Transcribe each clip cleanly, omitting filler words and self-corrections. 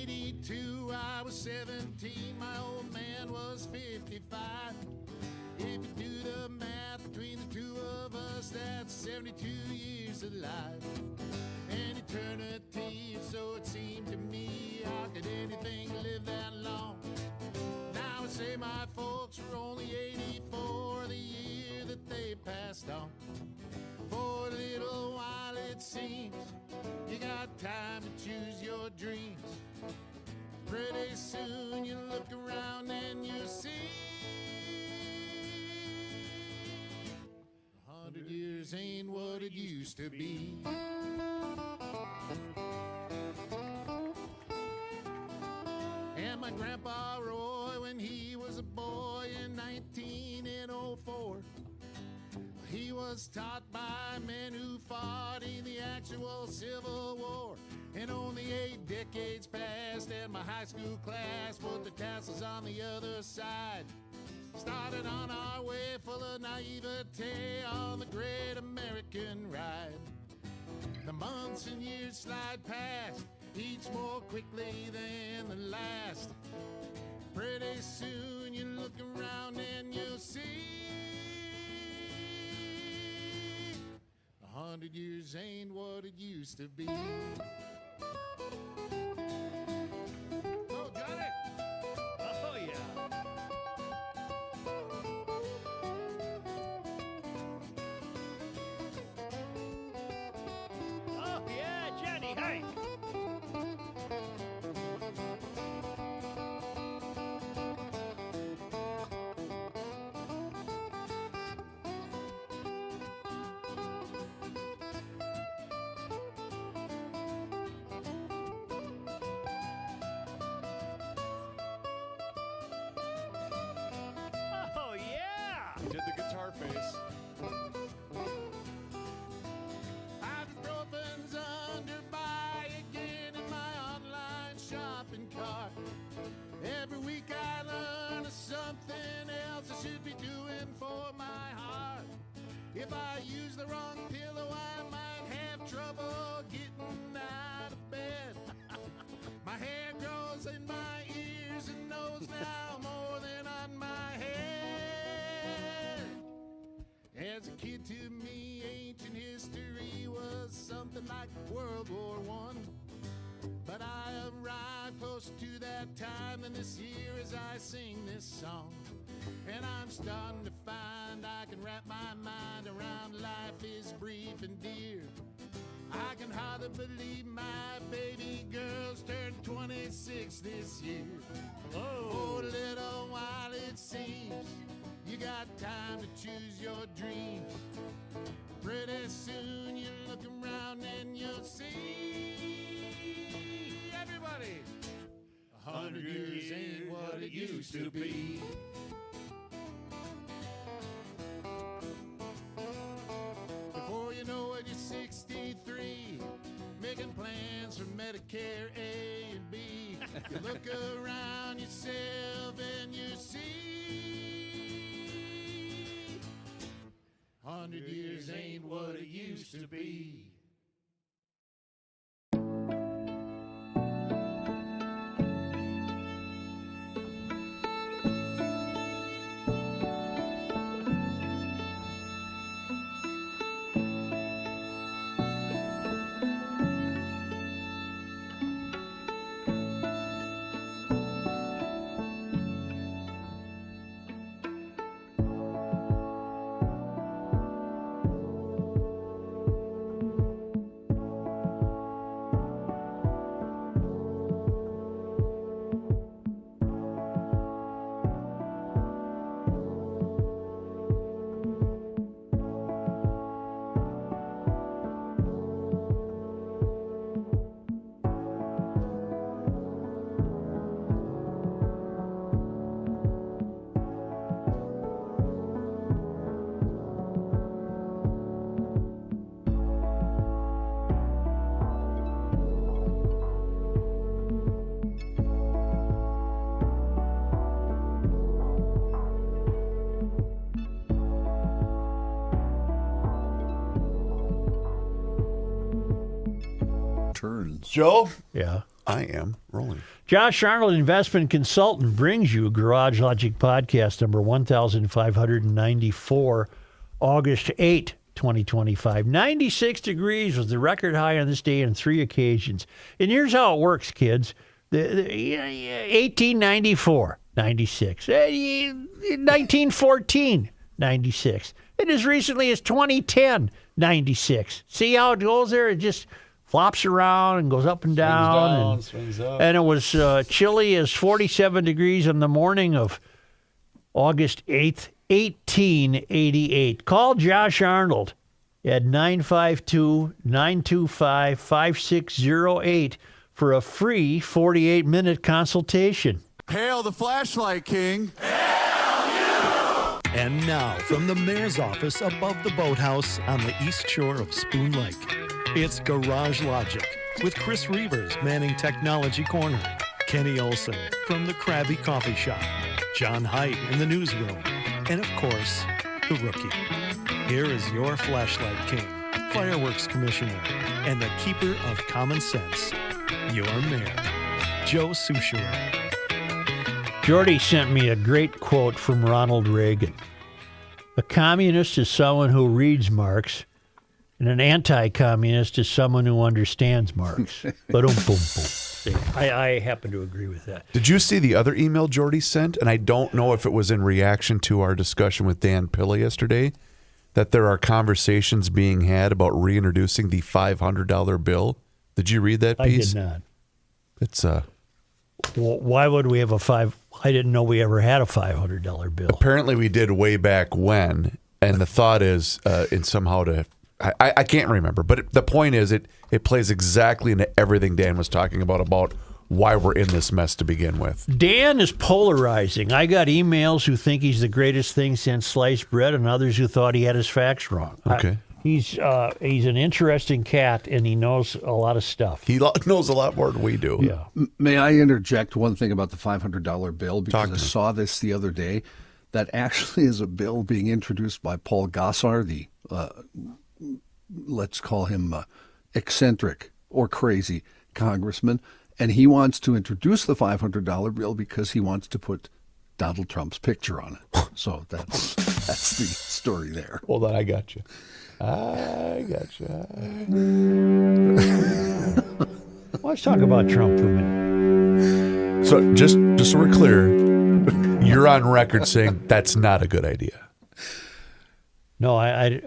'82, I was 17, my old man was 55. If you do the math between the two of us, that's 72 years of life. An eternity, so it seemed to me. How could anything live that long? Now I say my folks were only 84 the year that they passed on. For a little while it seems you got time to choose your dreams. Pretty soon you look around and you see 100 years ain't what it used to be. And my grandpa Roy, when he was a boy in 1904, he was taught by men who fought in the actual Civil War. And only 8 decades passed and my high school class put the tassels on the other side. Started on our way full of naivete on the great American ride. The months and years slide past, each more quickly than the last. Pretty soon you look around and you'll see 100 years ain't what it used to be. Oh, Johnny! Oh, yeah. Oh, yeah, Johnny, hey! Oh, yeah! He did the guitar face. Ibuprofen's under buy again in my online shopping cart. Every week I learn of something else I should be doing for my heart. If I use the wrong pillow, I might have trouble getting out of bed. My hair grows in my ears and nose now more than on my head. As a kid, to me, ancient history was something like World War I. But I arrived close to that time than this year as I sing this song. And I'm starting to find I can wrap my mind around life is brief and dear. I can hardly believe my baby girl's turned 26 this year. Oh, a little while it seems you got time to choose your dreams. Pretty soon you look around and you'll see everybody 100 years ain't what it used to be. Before you know it, you're 63, making plans for Medicare A and B. You look around yourself and you see 100 years ain't what it used to be. Turns. Joe, Yeah. I am rolling. Josh Arnold, investment consultant, brings you Garage Logic Podcast number 1594, August 8, 2025. 96 degrees was the record high on this day on 3 occasions. And here's how it works, kids. 1894, 96. 1914, 96. And as recently as 2010, 96. See how it goes there? It just flops around and goes up and down. Swings up. And it was chilly as 47 degrees on the morning of August 8th, 1888. Call Josh Arnold at 952-925-5608 for a free 48-minute consultation. Hail the flashlight king. And now, from the mayor's office above the boathouse on the east shore of Spoon Lake, it's Garage Logic with Chris Reavers manning Technology Corner, Kenny Olson from the Krabby Coffee Shop, John Haidt in the newsroom, and of course, the Rookie. Here is your flashlight king, fireworks commissioner, and the keeper of common sense, your mayor, Joe Souchere. Jordy sent me a great quote from Ronald Reagan. A communist is someone who reads Marx, and an anti-communist is someone who understands Marx. I happen to agree with that. Did you see the other email Jordy sent? And I don't know if it was in reaction to our discussion with Dan Pilla yesterday, that there are conversations being had about reintroducing the $500 bill. Did you read that piece? I did not. It's Well, why would we have I didn't know we ever had a $500 bill. apparently we did way back when, and the thought is in somehow to I can't remember, but the point is it plays exactly into everything Dan was talking about why we're in this mess to begin with. Dan is polarizing. I got emails who think he's the greatest thing since sliced bread, and others who thought he had his facts wrong. Okay. He's an interesting cat, and he knows a lot of stuff. He knows a lot more than we do. Yeah. May I interject one thing about the $500 bill? Because I saw this the other day. That actually is a bill being introduced by Paul Gosar, the, let's call him eccentric or crazy congressman. And he wants to introduce the $500 bill because he wants to put Donald Trump's picture on it. So that's the story there. Hold on, I got you. Let's talk about Trump for a minute. So just so we're clear, you're on record saying that's not a good idea. No, I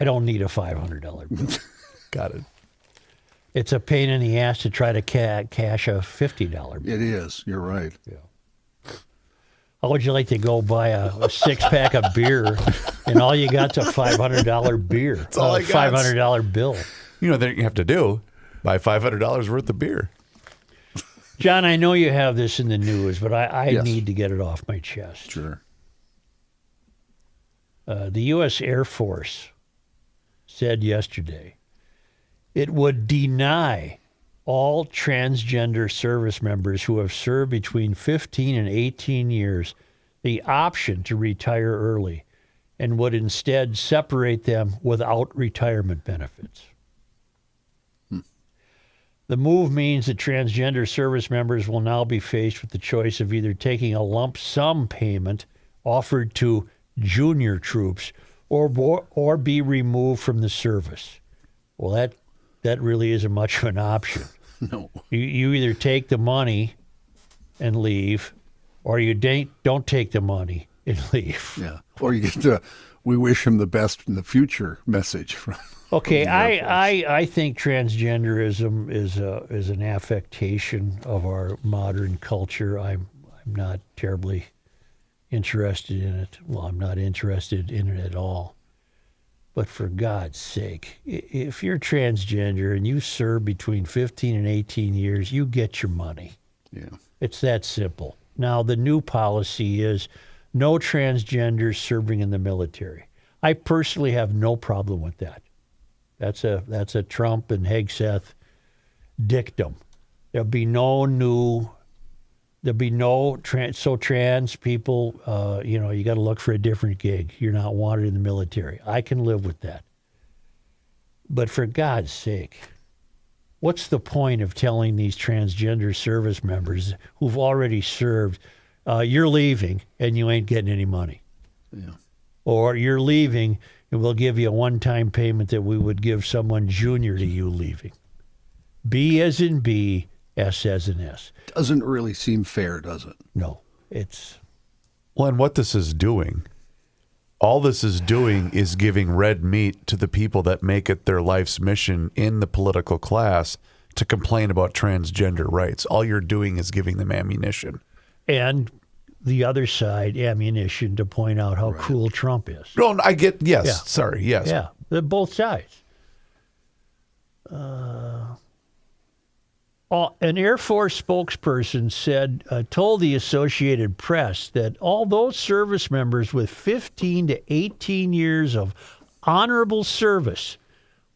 don't need a $500 bill. Got it. It's a pain in the ass to try to cash a $50 bill. It is. You're right. Yeah. How would you like to go buy a six-pack of beer and all you got's a $500 beer? That's all I got. $500 bill. You know what you have to do? Buy $500 worth of beer. John, I know you have this in the news, but I Yes. need to get it off my chest. Sure. The U.S. Air Force said yesterday it would deny all transgender service members who have served between 15 and 18 years the option to retire early and would instead separate them without retirement benefits. The move means that transgender service members will now be faced with the choice of either taking a lump sum payment offered to junior troops or be removed from the service. Well, that really isn't much of an option. No. You either take the money and leave, or you don't take the money and leave. Yeah. Or you get the "We wish him the best in the future" message from. Okay, from the Air Force. I think transgenderism is an affectation of our modern culture. I'm not terribly interested in it. Well, I'm not interested in it at all. But for God's sake, if you're transgender and you serve between 15 and 18 years, you get your money. Yeah. It's that simple. Now, the new policy is no transgenders serving in the military. I personally have no problem with that. That's a Trump and Hegseth dictum. There'll be no trans people, you got to look for a different gig. You're not wanted in the military. I can live with that. But for God's sake, what's the point of telling these transgender service members who've already served, you're leaving and you ain't getting any money? Yeah. Or you're leaving and we'll give you a one-time payment that we would give someone junior to you leaving. B as in B, S as in S. Doesn't really seem fair, does it? No, it's... Well, and what this is doing, all this is doing is giving red meat to the people that make it their life's mission in the political class to complain about transgender rights. All you're doing is giving them ammunition. And the other side, ammunition to point out how cool Trump is. No, I get, yes, Yeah. sorry, yes. Yeah, both sides. An Air Force spokesperson told the Associated Press that all those service members with 15 to 18 years of honorable service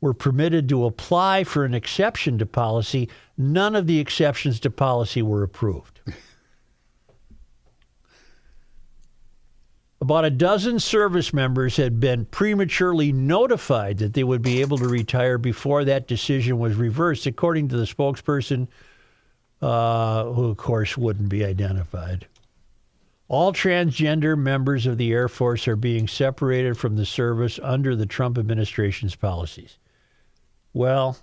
were permitted to apply for an exception to policy. None of the exceptions to policy were approved. About a dozen service members had been prematurely notified that they would be able to retire before that decision was reversed, according to the spokesperson, who, of course, wouldn't be identified. All transgender members of the Air Force are being separated from the service under the Trump administration's policies. Well,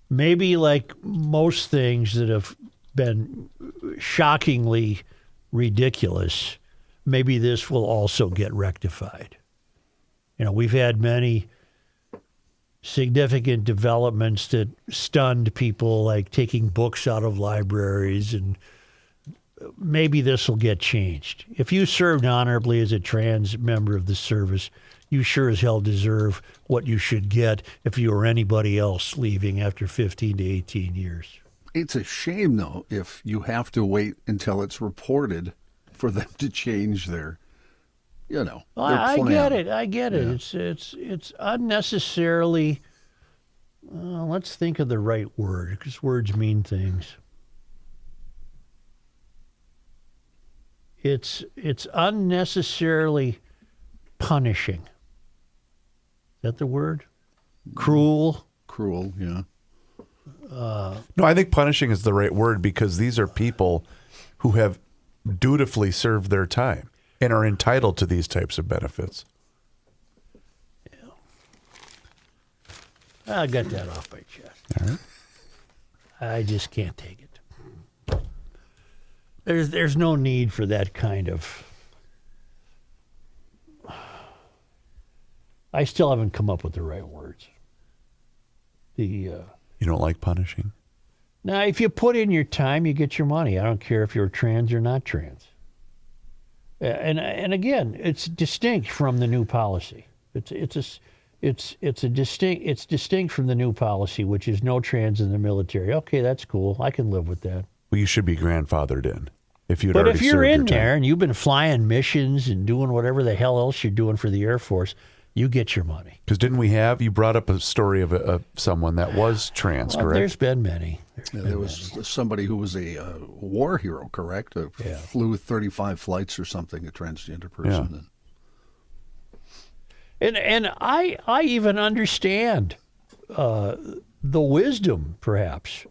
maybe like most things that have been shockingly ridiculous, maybe this will also get rectified. You know, we've had many significant developments that stunned people, like taking books out of libraries, and maybe this will get changed. If you served honorably as a trans member of the service, you sure as hell deserve what you should get if you were anybody else leaving after 15 to 18 years. It's a shame, though, if you have to wait until it's reported for them to change their, their plan. I get it. Yeah. It's unnecessarily. Let's think of the right word, because words mean things. It's unnecessarily punishing. Is that the word? Cruel. Cruel, yeah. No, I think punishing is the right word, because these are people who have dutifully served their time and are entitled to these types of benefits. Yeah. I got that off my chest. All right. I just can't take it. There's no need for that kind of... I still haven't come up with the right words. You don't like punishing? Now, if you put in your time, you get your money. I don't care if you're trans or not trans. And again, it's distinct from the new policy. It's distinct from the new policy, which is no trans in the military. Okay, that's cool. I can live with that. Well, you should be grandfathered in if you'd But already if you're served in your time. there and you've been flying missions and doing whatever the hell else you're doing for the Air Force, you get your money. Because you brought up a story of someone that was trans, Well, correct? there's been many. There was somebody who was a war hero, correct? Flew 35 flights or something, a transgender person. Yeah. And I even understand the wisdom, perhaps,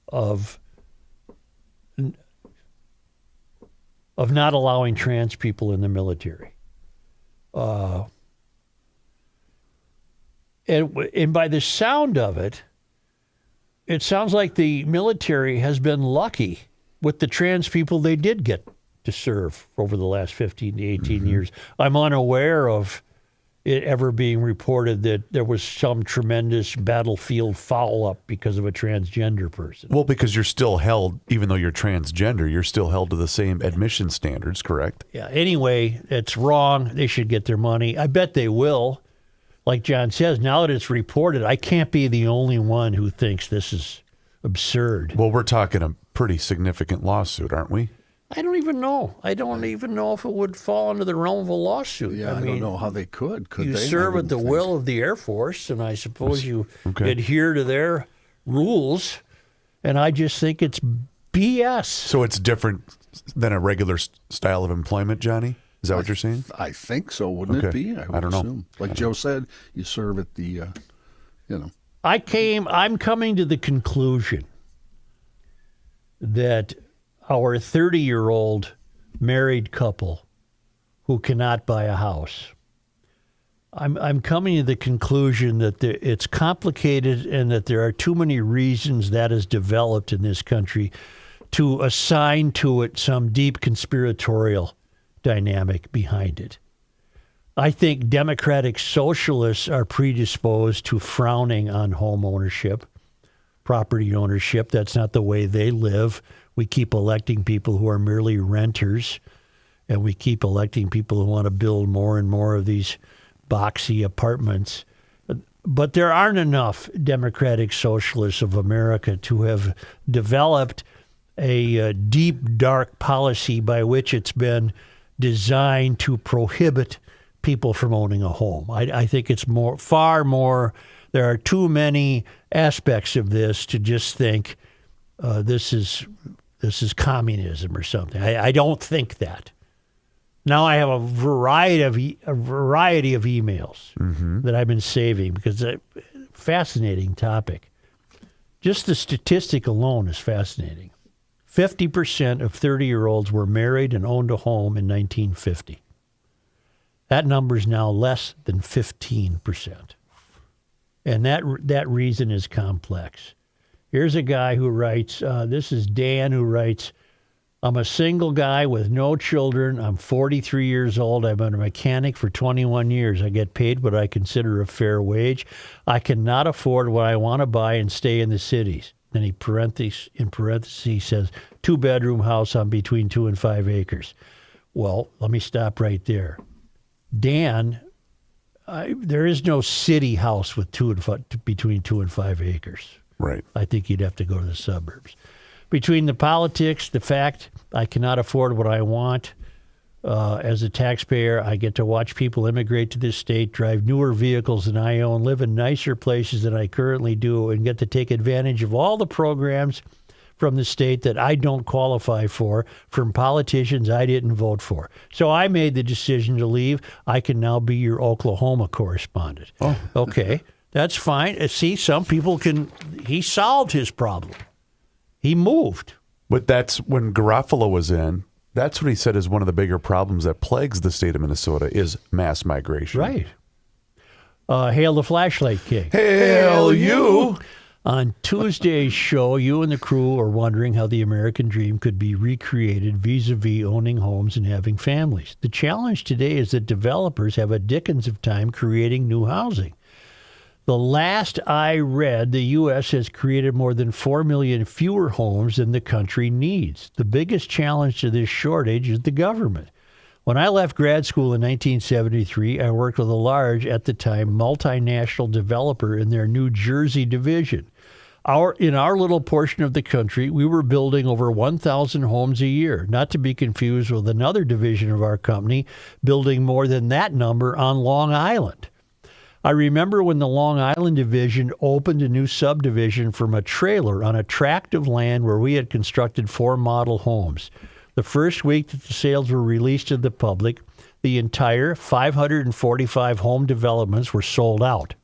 of not allowing trans people in the military. And by the sound of it, it sounds like the military has been lucky with the trans people they did get to serve over the last 15 to 18 years. I'm unaware of it ever being reported that there was some tremendous battlefield foul-up because of a transgender person. Well, because you're still held, even though you're transgender, you're still held to the same admission standards, correct? Yeah. Anyway, it's wrong. They should get their money. I bet they will. Like John says, now that it's reported, I can't be the only one who thinks this is absurd. Well, we're talking a pretty significant lawsuit, aren't we? I don't even know. I don't even know if it would fall under the realm of a lawsuit. Yeah, I don't know how they could. Could you they? serve at the will of the Air Force, and I suppose you Okay. adhere to their rules, and I just think it's BS. So it's different than a regular style of employment, Johnny? Is that what you're saying? I think so, wouldn't it Okay. be? I don't know. assume. Like Joe said, you serve at the I'm coming to the conclusion that our 30-year-old married couple who cannot buy a house, I'm coming to the conclusion that it's complicated and that there are too many reasons that has developed in this country to assign to it some deep conspiratorial dynamic behind it. I think democratic socialists are predisposed to frowning on home ownership, property ownership. That's not the way they live. We keep electing people who are merely renters, and we keep electing people who want to build more and more of these boxy apartments. But there aren't enough democratic socialists of America to have developed a deep, dark policy by which it's been designed to prohibit people from owning a home. I think it's far more. There are too many aspects of this to just think this is communism or something. I don't think that. Now I have a variety of emails that I've been saving because it's a fascinating topic. Just the statistic alone is fascinating. 50% of 30-year-olds were married and owned a home in 1950. That number is now less than 15%. And that reason is complex. Here's a guy who writes, this is Dan who writes, I'm a single guy with no children. I'm 43 years old. I've been a mechanic for 21 years. I get paid what I consider a fair wage. I cannot afford what I want to buy and stay in the cities. Then in parentheses says, 2-bedroom house on between 2 and 5 acres. Well, let me stop right there. Dan, there is no city house with between 2 and 5 acres. Right. I think you'd have to go to the suburbs. Between the politics, the fact I cannot afford what I want as a taxpayer, I get to watch people immigrate to this state, drive newer vehicles than I own, live in nicer places than I currently do, and get to take advantage of all the programs from the state that I don't qualify for, from politicians I didn't vote for. So I made the decision to leave. I can now be your Oklahoma correspondent. Oh. Okay, that's fine. See, some people he solved his problem. He moved. But that's when Garofalo was in, that's what he said is one of the bigger problems that plagues the state of Minnesota is mass migration. Right. Hail the Flashlight King. Hail you! On Tuesday's show, you and the crew are wondering how the American dream could be recreated vis-a-vis owning homes and having families. The challenge today is that developers have a dickens of time creating new housing. The last I read, the U.S. has created more than 4 million fewer homes than the country needs. The biggest challenge to this shortage is the government. When I left grad school in 1973, I worked with a large, at the time, multinational developer in their New Jersey division. In our little portion of the country, we were building over 1,000 homes a year, not to be confused with another division of our company building more than that number on Long Island. I remember when the Long Island division opened a new subdivision from a trailer on a tract of land where we had constructed 4 model homes. The first week that the sales were released to the public, the entire 545 home developments were sold out.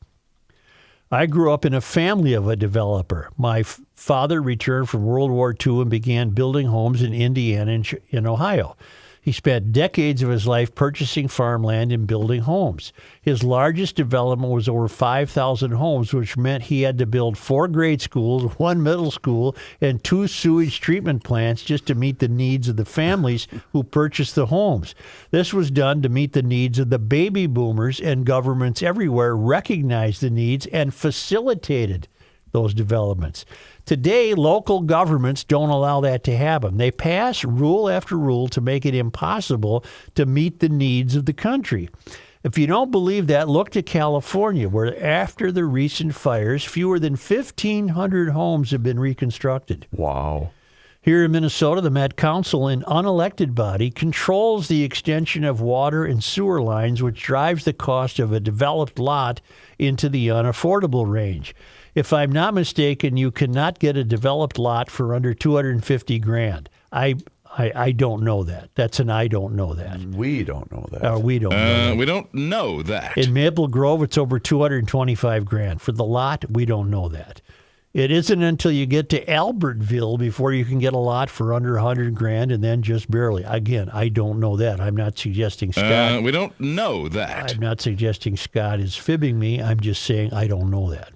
I grew up in a family of a developer. My father returned from World War II and began building homes in Indiana and in Ohio. He spent decades of his life purchasing farmland and building homes. His largest development was over 5,000 homes, which meant he had to build 4 grade schools, 1 middle school, and 2 sewage treatment plants just to meet the needs of the families who purchased the homes. This was done to meet the needs of the baby boomers, and governments everywhere recognized the needs and facilitated those developments. Today, local governments don't allow that to happen. They pass rule after rule to make it impossible to meet the needs of the country. If you don't believe that, look to California, where after the recent fires, fewer than 1,500 homes have been reconstructed. Wow. Here in Minnesota, the Met Council, an unelected body, controls the extension of water and sewer lines, which drives the cost of a developed lot into the unaffordable range. If I'm not mistaken, you cannot get a developed lot for under $250,000. I don't know that. That's an I don't know that. We don't know that. We don't know that. We don't know that. In Maple Grove, it's over $225,000. For the lot, we don't know that. It isn't until you get to Albertville before you can get a lot for under $100,000, and then just barely. Again, I don't know that. I'm not suggesting Scott. We don't know that. I'm not suggesting Scott is fibbing me. I'm just saying I don't know that.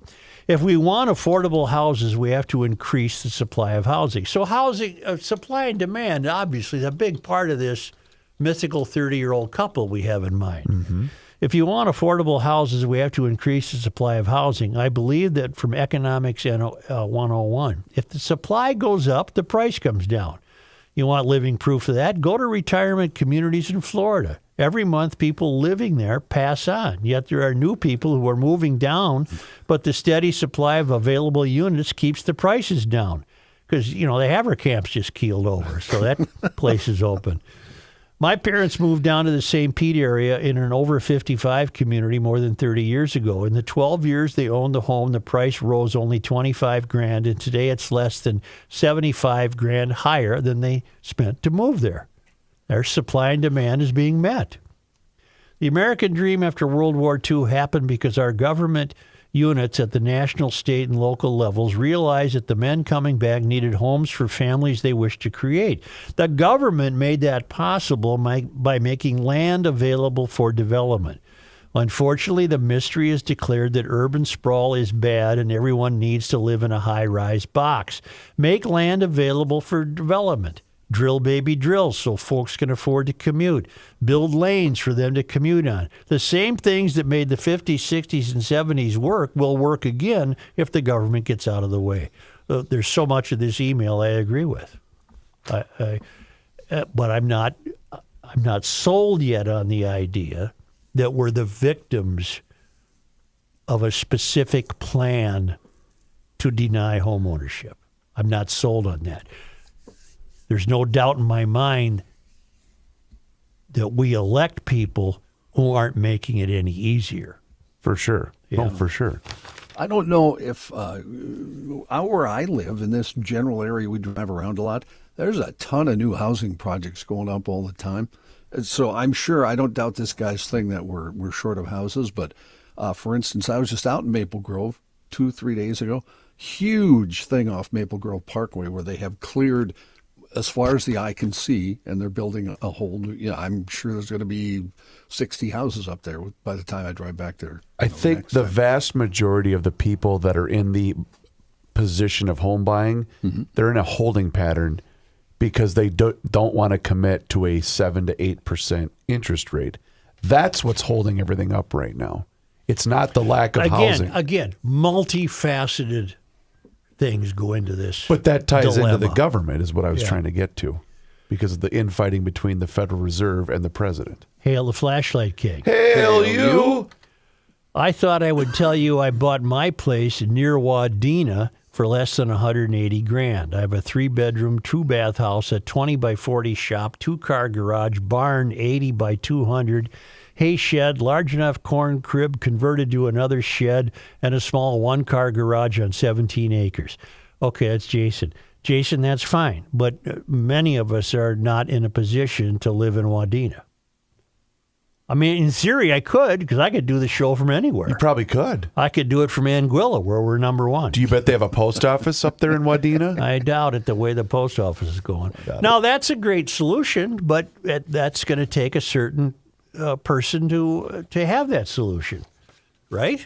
If we want affordable houses, we have to increase the supply of housing. So housing, supply and demand, obviously, is a big part of this mythical 30-year-old couple we have in mind. Mm-hmm. If you want affordable houses, we have to increase the supply of housing. I believe that from Economics 101. If the supply goes up, the price comes down. You want living proof of that? Go to retirement communities in Florida. Every month, people living there pass on. Yet there are new people who are moving down, but the steady supply of available units keeps the prices down. Because, the Haverkamps just keeled over, so that place is open. My parents moved down to the St. Pete area in an over 55 community more than 30 years ago. In the 12 years they owned the home, the price rose only $25,000, and today it's less than $75,000 higher than they spent to move there. Their supply and demand is being met. The American dream after World War II happened because our government units at the national, state, and local levels realized that the men coming back needed homes for families they wished to create. The government made that possible by making land available for development. Unfortunately, the mystery is declared that urban sprawl is bad and everyone needs to live in a high-rise box. Make land available for development. Drill, baby, drill, so folks can afford to commute. Build lanes for them to commute on. The same things that made the 50s, 60s, and 70s work will work again if the government gets out of the way. There's so much of this email I agree with. But I'm not sold yet on the idea that we're the victims of a specific plan to deny homeownership. I'm not sold on that. There's no doubt in my mind that we elect people who aren't making it any easier. For sure. Yeah. No, for sure. I don't know if where I live in this general area we drive around a lot, there's a ton of new housing projects going up all the time. So I'm sure, I don't doubt this guy's thing that we're short of houses. But for instance, I was just out in Maple Grove 2-3 days ago. Huge thing off Maple Grove Parkway where they have cleared as far as the eye can see, and they're building a whole new, I'm sure there's going to be 60 houses up there by the time I drive back there. I think the vast majority of the people that are in the position of home buying, they're in a holding pattern because they don't want to commit to a 7 to 8% interest rate. That's what's holding everything up right now. It's not the lack of housing. Again, multifaceted things go into this. But that ties dilemma. into the government is what I was trying to get to, because of the infighting between the Federal Reserve and the president. Hail the flashlight king. Hail you! I thought I would tell you I bought my place near Wadena for less than $180,000. I have a 3-bedroom, 2-bath house, a 20 by 40 shop, 2-car garage, barn 80 by 200, hay shed, large enough corn crib converted to another shed, and a small 1-car garage on 17 acres. Okay, that's Jason. Jason, that's fine, but many of us are not in a position to live in Wadena. I mean, in theory, I could, because I could do the show from anywhere. You probably could. I could do it from Anguilla, where we're number one. Do you bet they have a post office up there in Wadena? I doubt it, the way the post office is going. Now, that's a great solution, but that's going to take a certain person to have that solution, right?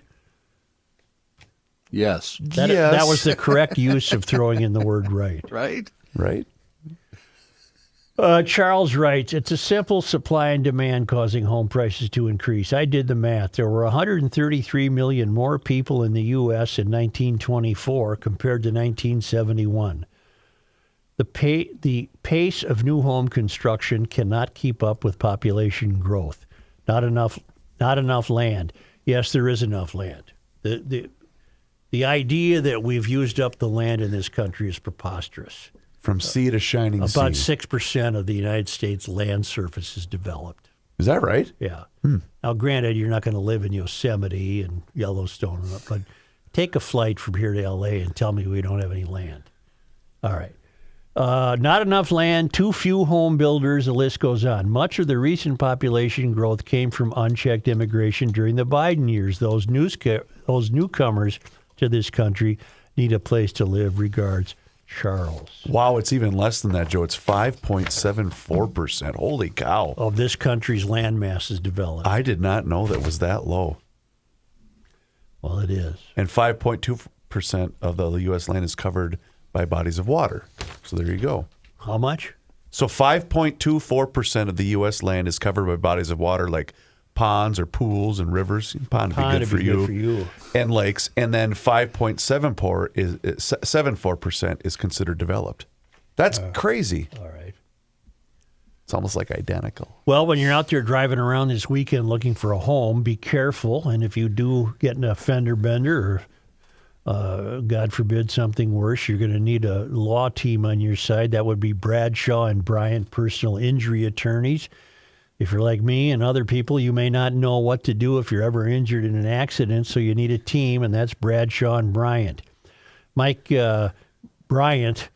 Yes. That was the correct use of throwing in the word right. Right? Right. Charles writes, it's a simple supply and demand causing home prices to increase. I did the math. There were 133 million more people in the U.S. in 1924 compared to 1971. The pace of new home construction cannot keep up with population growth. Not enough land. Yes, there is enough land. The idea that we've used up the land in this country is preposterous. From sea to shining sea. About 6% of the United States land surface is developed. Is that right? Yeah. Now, granted, you're not going to live in Yosemite and Yellowstone, but take a flight from here to L.A. and tell me we don't have any land. All right. Not enough land, too few home builders, the list goes on. Much of the recent population growth came from unchecked immigration during the Biden years. Those newcomers to this country need a place to live. Regards, Charles. Wow, it's even less than that, Joe. It's 5.74%. Holy cow. Of this country's landmass is developed. I did not know that was that low. Well, it is. And 5.2% of the U.S. land is covered by bodies of water. So there you go. How much? So 5.24% of the U.S. land is covered by bodies of water like ponds or pools and rivers. Pond would be good for you. And lakes. And then 5.74% is considered developed. That's crazy. All right. It's almost like identical. Well, when you're out there driving around this weekend looking for a home, be careful. And if you do get in a fender bender or, God forbid, something worse, you're going to need a law team on your side. That would be Bradshaw and Bryant personal injury attorneys. If you're like me and other people, you may not know what to do if you're ever injured in an accident, so you need a team, and that's Bradshaw and Bryant. Mike Bryant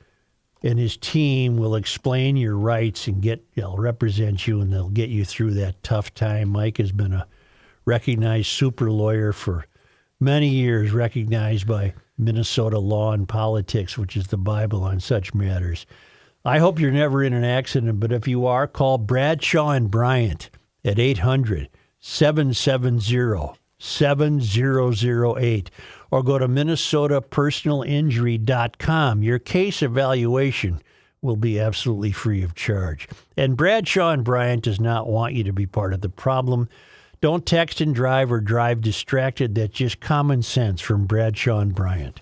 and his team will explain your rights and they'll represent you, and they'll get you through that tough time. Mike has been a recognized super lawyer for many years, recognized by Minnesota Law and Politics, which is the Bible on such matters. I hope you're never in an accident, but if you are, call Bradshaw and Bryant at 800-770-7008 or go to minnesotapersonalinjury.com. Your case evaluation will be absolutely free of charge. And Bradshaw and Bryant does not want you to be part of the problem. Don't text and drive or drive distracted. That's just common sense from Bradshaw and Bryant.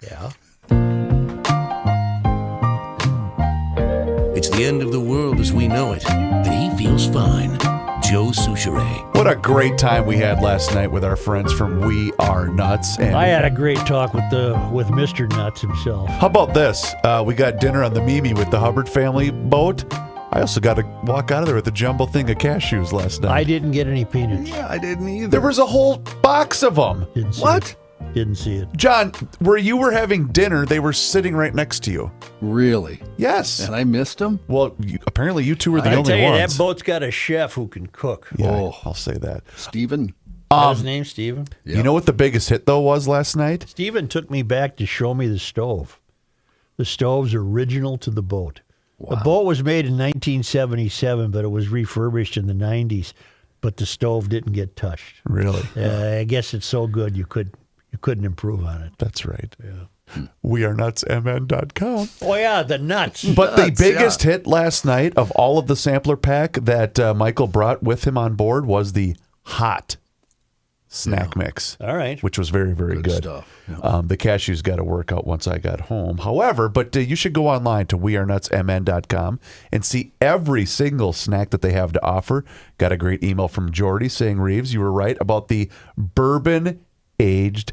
Yeah. It's the end of the world as we know it, and he feels fine. Joe Souchere. What a great time we had last night with our friends from We Are Nuts. And I had a great talk with Mr. Nuts himself. how about this? We got dinner on the Mimi with the Hubbard family boat. I also got to walk out of there with a jumbo thing of cashews last night. I didn't get any peanuts. Yeah, I didn't either. There was a whole box of them. Didn't see What? it. Didn't see it. John, where you were having dinner, they were sitting right next to you. Really? Yes. And I missed them? Well, apparently you two were the I only tell you, ones. that boat's got a chef who can cook. Yeah, Oh. I'll say that. Steven? What's his name, Steven? You know what the biggest hit, though, was last night? Steven took me back to show me the stove. The stove's original to the boat. The boat was made in 1977, but it was refurbished in the 90s. But the stove didn't get touched. Really? I guess it's so good you couldn't improve on it. That's right. Yeah. WeAreNutsMN.com. Oh yeah, the nuts. But the Nuts, biggest hit last night of all of the sampler pack that Michael brought with him on board was the hot snack mix. All right. Which was very, very Good good. stuff. Yeah. The cashews got to work out once I got home. However, but you should go online to WeAreNutsMN.com and see every single snack that they have to offer. Got a great email from Jordy saying, Reeves, you were right about the bourbon-aged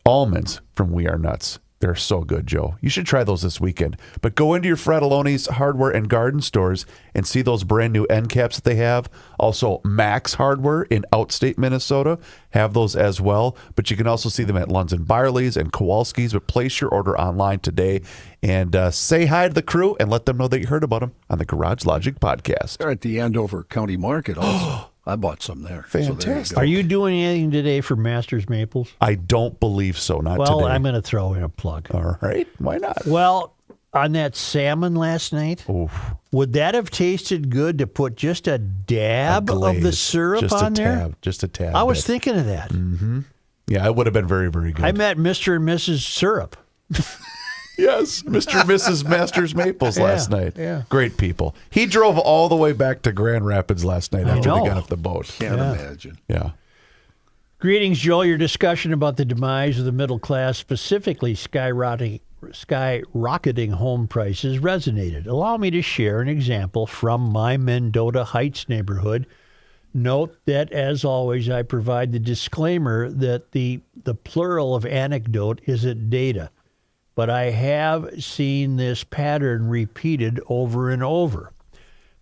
almonds from We Are Nuts. They're so good, Joe. You should try those this weekend. But go into your Fratelloni's hardware and garden stores and see those brand new end caps that they have. Also, Max Hardware in outstate Minnesota have those as well. But you can also see them at Lunds and Byerly's and Kowalski's. But place your order online today and say hi to the crew and let them know that you heard about them on the Garage Logic podcast. They're at the Andover County Market also. I bought some there. So there you Fantastic. go. Are you doing anything today for Masters Maples? I don't believe so. Not Well, today. I'm going to throw in a plug. All right. Why not? Well, on that salmon last night, would that have tasted good to put just a dab of the Glaze. syrup Just on a there? tab, Just a tab. I was bit. thinking of that. Yeah, it would have been very, very good. I met Mr. and Mrs. Syrup. Yes, Mr. and Mrs. Masters Maples last night. yeah. Great people. He drove all the way back to Grand Rapids last night after know. they got off the boat. Can't imagine. Yeah. Greetings, Joel. Your discussion about the demise of the middle class, specifically skyrocketing home prices, resonated. Allow me to share an example from my Mendota Heights neighborhood. Note that, as always, I provide the disclaimer that the plural of anecdote isn't data. But I have seen this pattern repeated over and over.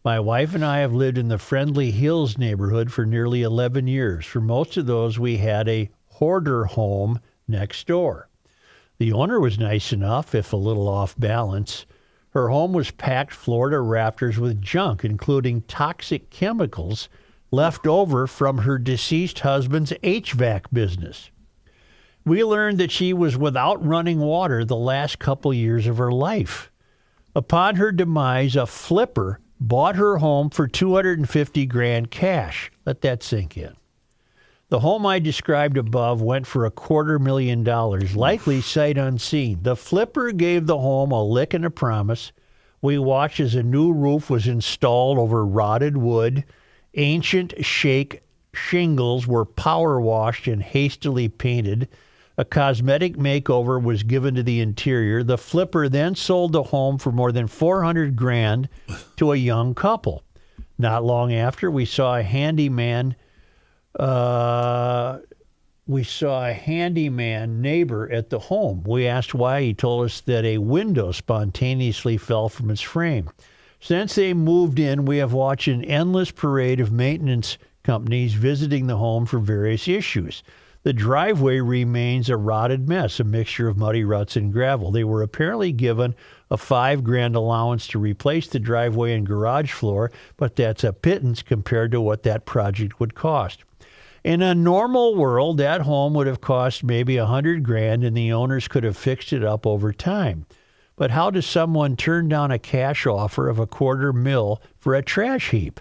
My wife and I have lived in the Friendly Hills neighborhood for nearly 11 years. For most of those, we had a hoarder home next door. The owner was nice enough, if a little off balance. Her home was packed floor to rafters with junk, including toxic chemicals left over from her deceased husband's HVAC business. We learned that she was without running water the last couple years of her life. Upon her demise, a flipper bought her home for $250,000 cash. Let that sink in. The home I described above went for $250,000, likely sight unseen. The flipper gave the home a lick and a promise. We watched as a new roof was installed over rotted wood. Ancient shake shingles were power washed and hastily painted. A cosmetic makeover was given to the interior. The flipper then sold the home for more than $400,000 to a young couple. Not long after, we saw a handyman neighbor at the home. We asked why. He told us that a window spontaneously fell from its frame. Since they moved in, we have watched an endless parade of maintenance companies visiting the home for various issues. The driveway remains a rotted mess, a mixture of muddy ruts and gravel. They were apparently given a $5,000 allowance to replace the driveway and garage floor, but that's a pittance compared to what that project would cost. In a normal world, that home would have cost maybe $100,000 and the owners could have fixed it up over time. But how does someone turn down a cash offer of $250,000 for a trash heap?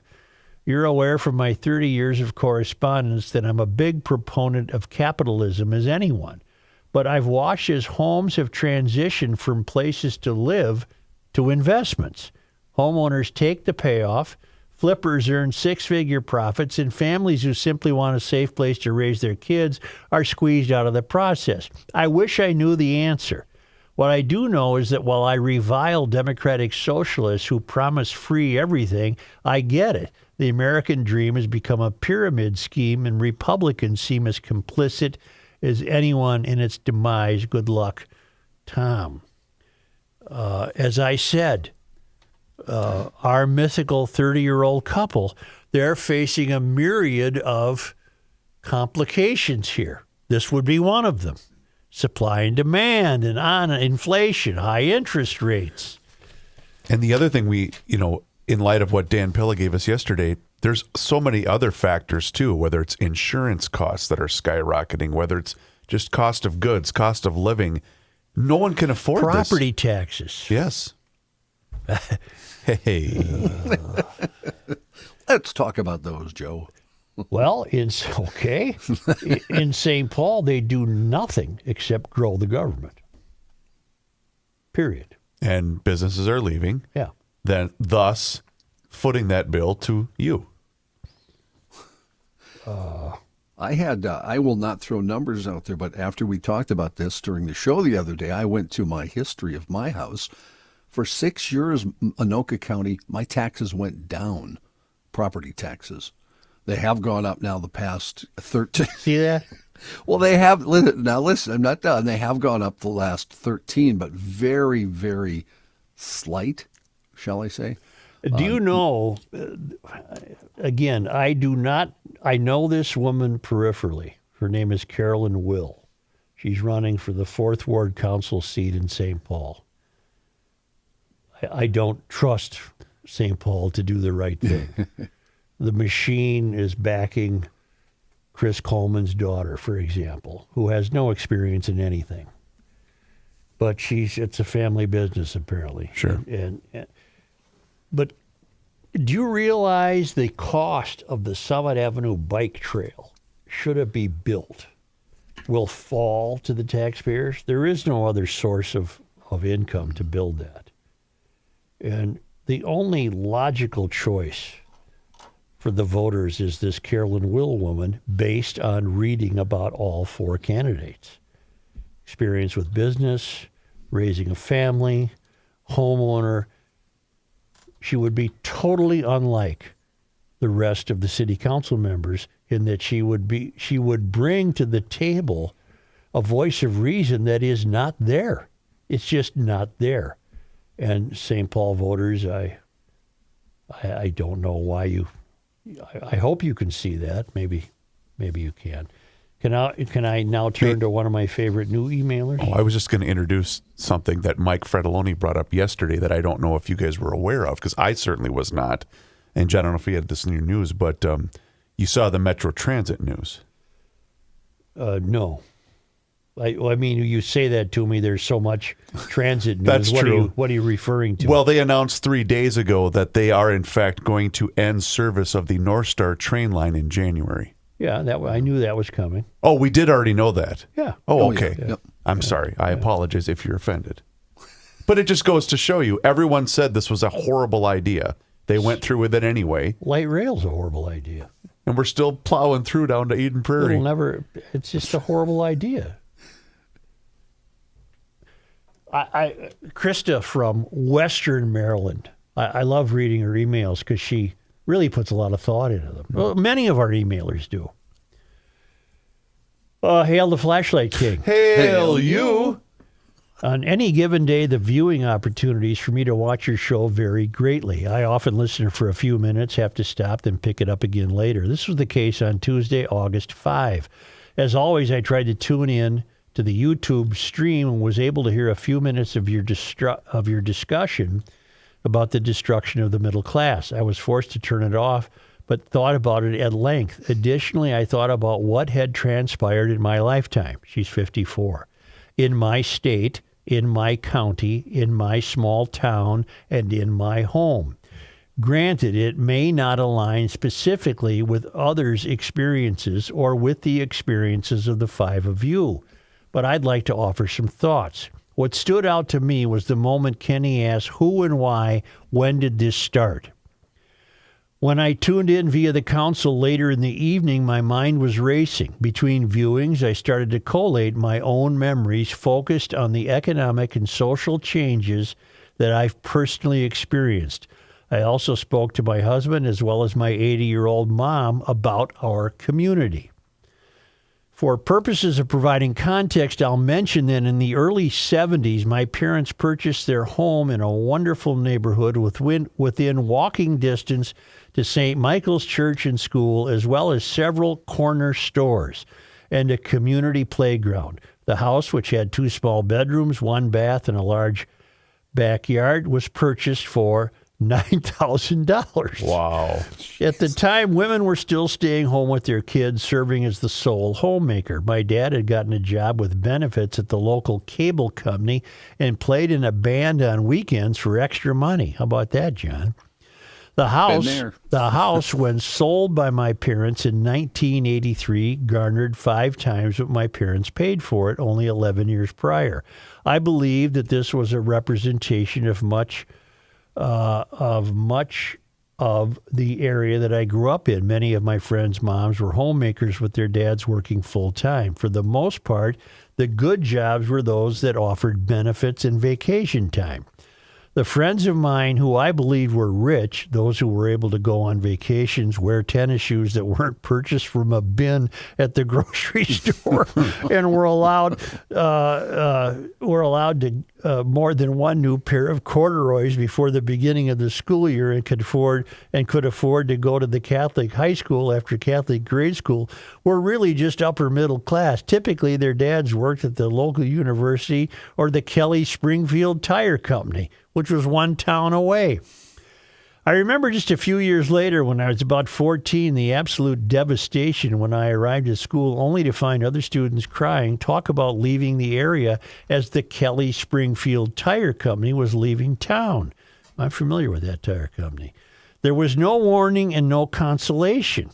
You're aware from my 30 years of correspondence that I'm a big proponent of capitalism as anyone. But I've watched as homes have transitioned from places to live to investments. Homeowners take the payoff, flippers earn six-figure profits, and families who simply want a safe place to raise their kids are squeezed out of the process. I wish I knew the answer. What I do know is that while I revile democratic socialists who promise free everything, I get it. The American dream has become a pyramid scheme, and Republicans seem as complicit as anyone in its demise. Good luck, Tom. As I said, our mythical 30-year-old couple, they're facing a myriad of complications here. This would be one of them. Supply and demand and on inflation, high interest rates. And the other thing in light of what Dan Pilla gave us yesterday, there's so many other factors too, whether it's insurance costs that are skyrocketing, whether it's just cost of goods, cost of living. No one can afford Property this. taxes. Yes. Hey. Let's talk about those, Joe. Well, in St. Paul, they do nothing except grow the government. Period. And businesses are leaving. Yeah. Then, thus, footing that bill to you. I will not throw numbers out there, but after we talked about this during the show the other day, I went to my history of my house. For 6 years, Anoka County, my taxes went down, property taxes. They have gone up now the past 13. See that? Well, they have. Now, listen, I'm not done. They have gone up the last 13, but very, very slight, shall I say? Do you know, again, I know this woman peripherally. Her name is Carolyn Will. She's running for the 4th Ward Council seat in St. Paul. I don't trust St. Paul to do the right thing. The machine is backing Chris Coleman's daughter, for example, who has no experience in anything. But it's a family business, apparently. Sure. But do you realize the cost of the Summit Avenue bike trail, should it be built, will fall to the taxpayers? There is no other source of income to build that. And the only logical choice for the voters is this Carolyn Will woman, based on reading about all 4 candidates. Experience with business, raising a family, homeowner. She would be totally unlike the rest of the city council members in that she would bring to the table a voice of reason that is not there. It's just not there. And St. Paul voters, I don't know why I hope you can see that. Maybe you can. Can I now turn to one of my favorite new emailers? Oh, I was just going to introduce something that Mike Fredoloni brought up yesterday that I don't know if you guys were aware of, because I certainly was not. And John, I don't know if you had this in your news, but you saw the Metro Transit news. No. I mean, you say that to me, there's so much transit news. That's true. What are you referring to? Well, they announced 3 days ago that they are, in fact, going to end service of the North Star train line in January. Yeah, I knew that was coming. Oh, we did already know that? Yeah. Oh, okay. Yeah. Yep. I'm sorry. I apologize if you're offended. But it just goes to show you, everyone said this was a horrible idea. They went through with it anyway. Light rail's a horrible idea. And we're still plowing through down to Eden Prairie. It's just a horrible idea. Krista from Western Maryland, I love reading her emails because she really puts a lot of thought into them. Well, many of our emailers do. Hail the Flashlight King. Hail you! On any given day, the viewing opportunities for me to watch your show vary greatly. I often listen for a few minutes, have to stop, then pick it up again later. This was the case on Tuesday, August 5. As always, I tried to tune in to the YouTube stream and was able to hear a few minutes of your discussion about the destruction of the middle class. I was forced to turn it off, but thought about it at length. Additionally, I thought about what had transpired in my lifetime. She's 54. In my state, in my county, in my small town, and in my home. Granted, it may not align specifically with others' experiences or with the experiences of the 5 of you, but I'd like to offer some thoughts. What stood out to me was the moment Kenny asked who and why, when did this start? When I tuned in via the console later in the evening, my mind was racing. Between viewings, I started to collate my own memories focused on the economic and social changes that I've personally experienced. I also spoke to my husband as well as my 80-year-old mom about our community. For purposes of providing context, I'll mention that in the early 70s, my parents purchased their home in a wonderful neighborhood within walking distance to St. Michael's Church and School, as well as several corner stores and a community playground. The house, which had 2 small bedrooms, 1 bath, and a large backyard, was purchased for $9,000. Wow. At the time, women were still staying home with their kids, serving as the sole homemaker. My dad had gotten a job with benefits at the local cable company and played in a band on weekends for extra money. How about that, John? The house, when sold by my parents in 1983, garnered 5 times what my parents paid for it only 11 years prior. I believe that this was a representation of much of the area that I grew up in. Many of my friends' moms were homemakers with their dads working full time. For the most part, the good jobs were those that offered benefits and vacation time. The friends of mine who I believed were rich, those who were able to go on vacations, wear tennis shoes that weren't purchased from a bin at the grocery store, and were allowed to more than one new pair of corduroys before the beginning of the school year, and could afford to go to the Catholic high school after Catholic grade school, were really just upper middle class. Typically, their dads worked at the local university or the Kelly Springfield Tire Company, which was one town away. I remember just a few years later, when I was about 14, the absolute devastation when I arrived at school only to find other students crying, talk about leaving the area as the Kelly Springfield Tire Company was leaving town. I'm familiar with that tire company. There was no warning and no consolation.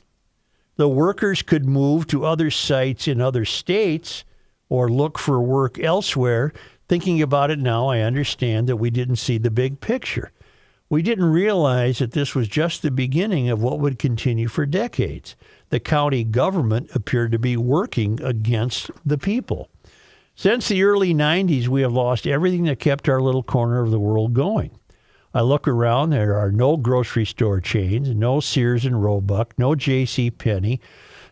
The workers could move to other sites in other states or look for work elsewhere. Thinking about it now, I understand that we didn't see the big picture. We didn't realize that this was just the beginning of what would continue for decades. The county government appeared to be working against the people. Since the early 90s, we have lost everything that kept our little corner of the world going. I look around, there are no grocery store chains, no Sears and Roebuck, no J.C. Penney,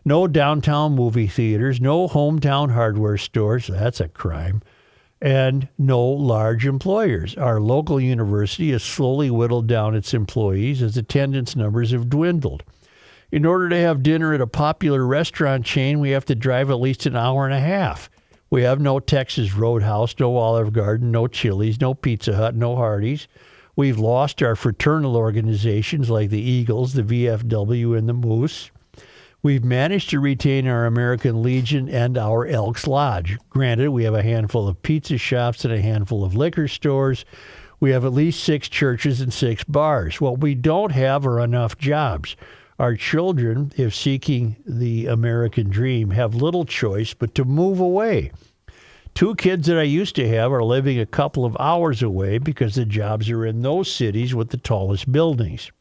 no downtown movie theaters, no hometown hardware stores. That's a crime. And no large employers. Our local university has slowly whittled down its employees as attendance numbers have dwindled. In order to have dinner at a popular restaurant chain, we have to drive at least an hour and a half. We have no Texas Roadhouse, no Olive Garden, no Chili's, no Pizza Hut, no Hardee's. We've lost our fraternal organizations like the Eagles, the VFW, and the Moose. We've managed to retain our American Legion and our Elks Lodge. Granted, we have a handful of pizza shops and a handful of liquor stores. We have at least 6 churches and 6 bars. What we don't have are enough jobs. Our children, if seeking the American dream, have little choice but to move away. 2 kids that I used to have are living a couple of hours away because the jobs are in those cities with the tallest buildings.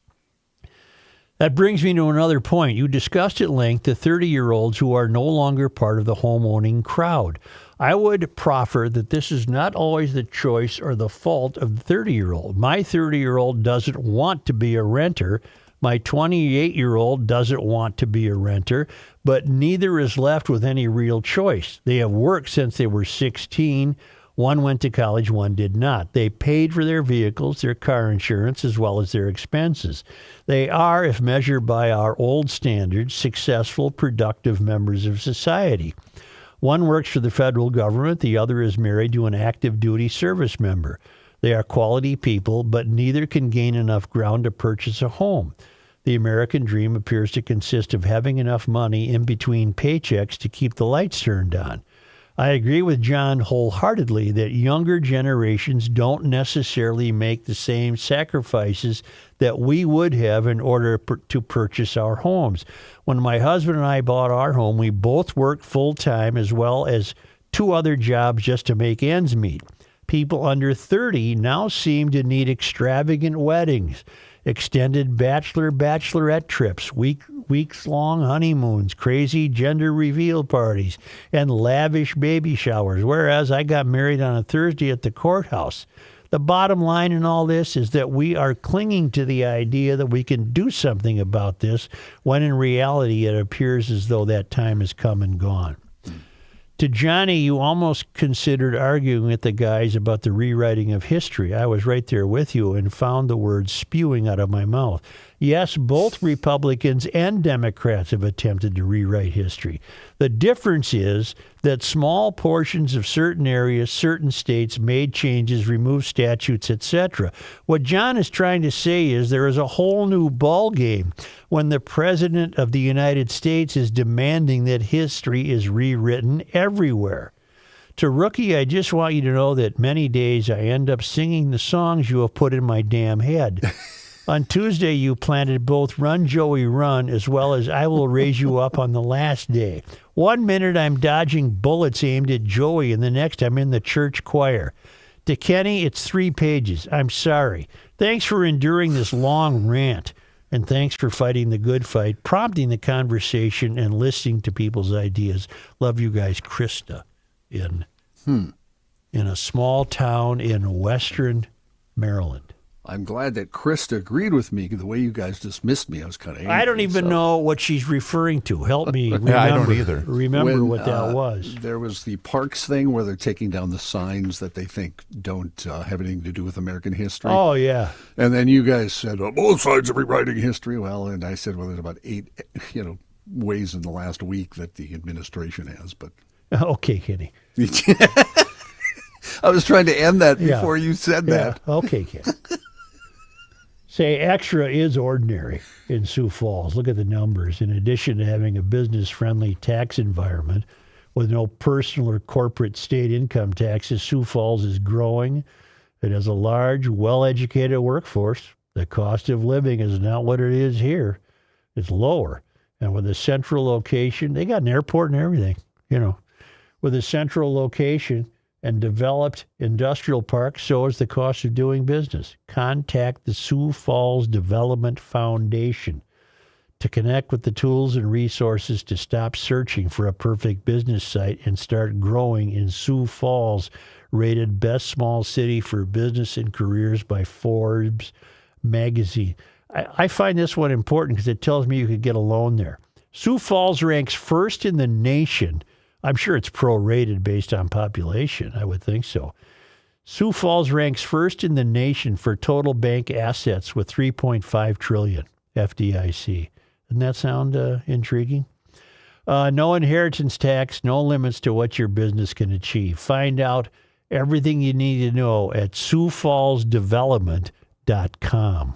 That brings me to another point. You discussed at length the 30-year-olds who are no longer part of the home-owning crowd. I would proffer that this is not always the choice or the fault of the 30-year-old. My 30-year-old doesn't want to be a renter. My 28-year-old doesn't want to be a renter, but neither is left with any real choice. They have worked since they were 16. One went to college, one did not. They paid for their vehicles, their car insurance, as well as their expenses. They are, if measured by our old standards, successful, productive members of society. One works for the federal government, the other is married to an active duty service member. They are quality people, but neither can gain enough ground to purchase a home. The American dream appears to consist of having enough money in between paychecks to keep the lights turned on. I agree with John wholeheartedly that younger generations don't necessarily make the same sacrifices that we would have in order to purchase our homes. When my husband and I bought our home, we both worked full-time as well as 2 other jobs just to make ends meet. People under 30 now seem to need extravagant weddings, extended bachelorette trips, weeks-long honeymoons, crazy gender reveal parties, and lavish baby showers, whereas I got married on a Thursday at the courthouse. The bottom line in all this is that we are clinging to the idea that we can do something about this, when in reality it appears as though that time has come and gone. To Johnny, you almost considered arguing with the guys about the rewriting of history. I was right there with you and found the words spewing out of my mouth. Yes, both Republicans and Democrats have attempted to rewrite history. The difference is that small portions of certain areas, certain states made changes, removed statutes, etc. What John is trying to say is there is a whole new ballgame when the President of the United States is demanding that history is rewritten everywhere. To Rookie, I just want you to know that many days I end up singing the songs you have put in my damn head. On Tuesday, you planted both Run, Joey, Run, as well as I Will Raise You Up on the last day. 1 minute, I'm dodging bullets aimed at Joey, and the next, I'm in the church choir. To Kenny, it's 3 pages. I'm sorry. Thanks for enduring this long rant, and thanks for fighting the good fight, prompting the conversation, and listening to people's ideas. Love you guys, Krista, in a small town in western Maryland. I'm glad that Krista agreed with me. The way you guys dismissed me, I was kind of angry. I don't even know what she's referring to. Help me remember. Yeah, I don't either. Remember When, what that was. There was the parks thing where they're taking down the signs that they think don't have anything to do with American history. Oh, yeah. And then you guys said, both sides are rewriting history. Well, and I said, well, there's about 8, ways in the last week that the administration has. But Okay, Kenny. I was trying to end that before you said that. Yeah. Okay, Kenny. Say extra is ordinary in Sioux Falls. Look at the numbers. In addition to having a business-friendly tax environment with no personal or corporate state income taxes, Sioux Falls is growing. It has a large, well-educated workforce. The cost of living is not what it is here. It's lower. And with a central location, they got an airport and everything, With a central location and developed industrial park, so is the cost of doing business. Contact the Sioux Falls Development Foundation to connect with the tools and resources to stop searching for a perfect business site and start growing in Sioux Falls, rated best small city for business and careers by Forbes magazine. I find this one important because it tells me you could get a loan there. Sioux Falls ranks first in the nation. I'm sure it's prorated based on population. I would think so. Sioux Falls ranks first in the nation for total bank assets with $3.5 trillion FDIC. Doesn't that sound intriguing? No inheritance tax, no limits to what your business can achieve. Find out everything you need to know at SiouxFallsDevelopment.com.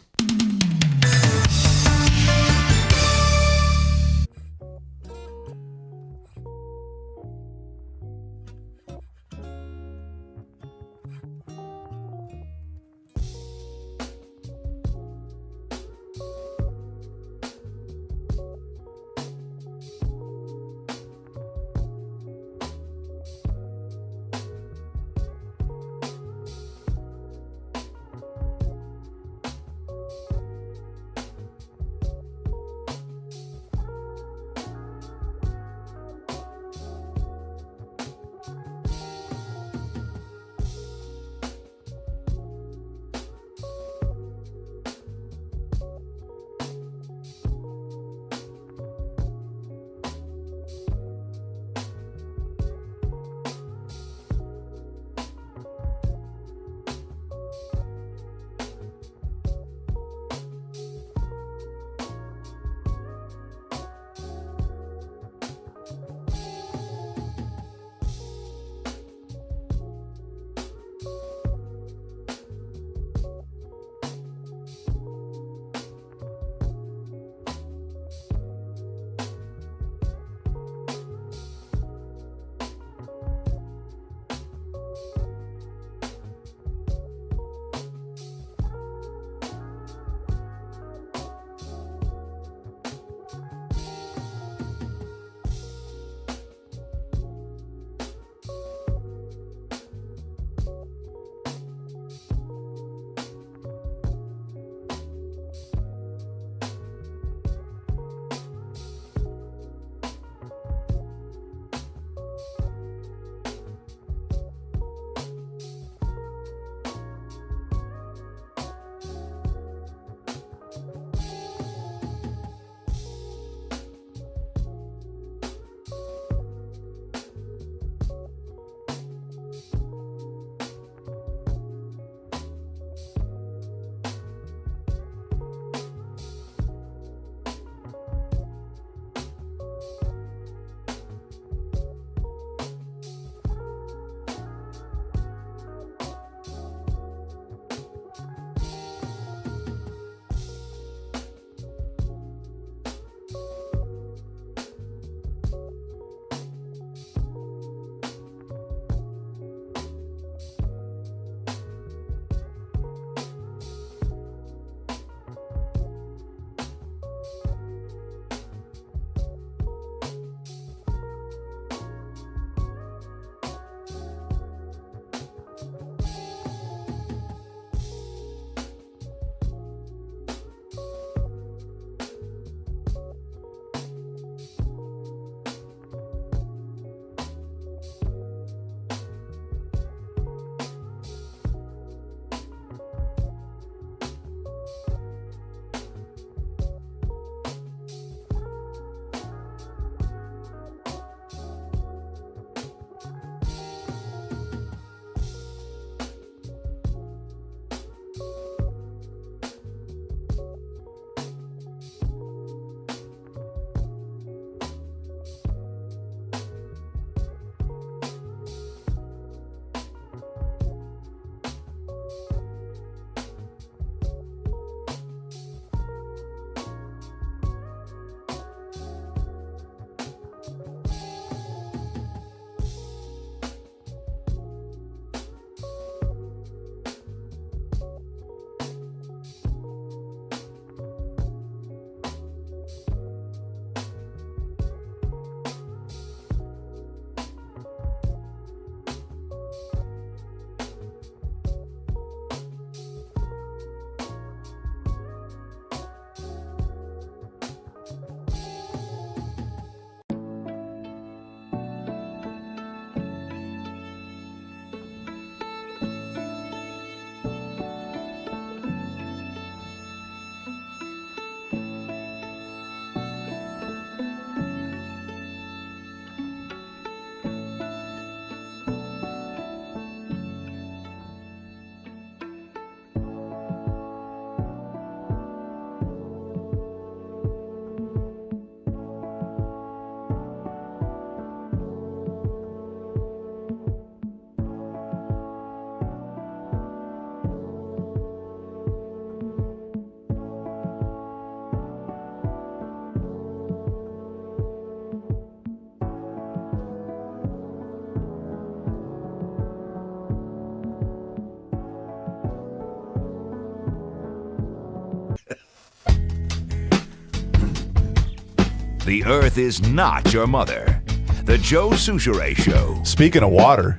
The earth is not your mother. The Joe Souchere Show. Speaking of water,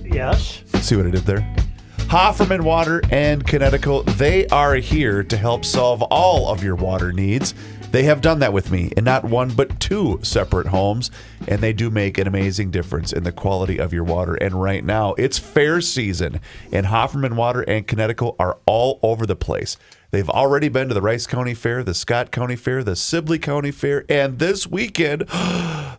Yes. see what I did there? Hofferman Water and Connecticut, they are here to help solve all of your water needs. They have done that with me in not one but two separate homes, and they do make an amazing difference in the quality of your water. And right now, it's fair season, and Hofferman Water and Connecticut are all over the place. They've already been to the Rice County Fair, the Scott County Fair, the Sibley County Fair, and this weekend,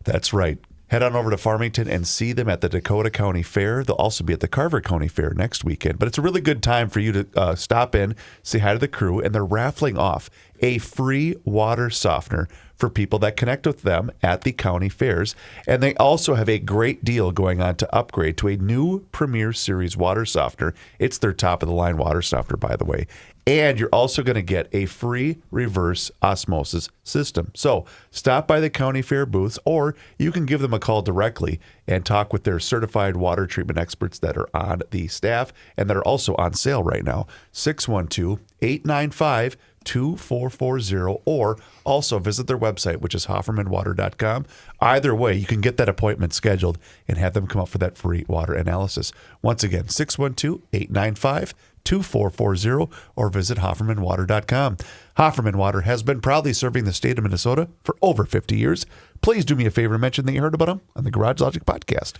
that's right, head on over to Farmington and see them at the Dakota County Fair. They'll also be at the Carver County Fair next weekend. But it's a really good time for you to stop in, say hi to the crew, and they're raffling off a free water softener for people that connect with them at the county fairs. And they also have a great deal going on to upgrade to a new Premier Series water softener. It's their top-of-the-line water softener, by the way. And you're also going to get a free reverse osmosis system. So stop by the county fair booths, or you can give them a call directly and talk with their certified water treatment experts that are on the staff and that are also on sale right now. 612-895-2440, or also visit their website, which is hoffermanwater.com. Either way, you can get that appointment scheduled and have them come up for that free water analysis. Once again, 612-895-2440, or visit hoffermanwater.com. Hofferman Water has been proudly serving the state of Minnesota for over 50 years. Please do me a favor and mention that you heard about them on the Garage Logic podcast.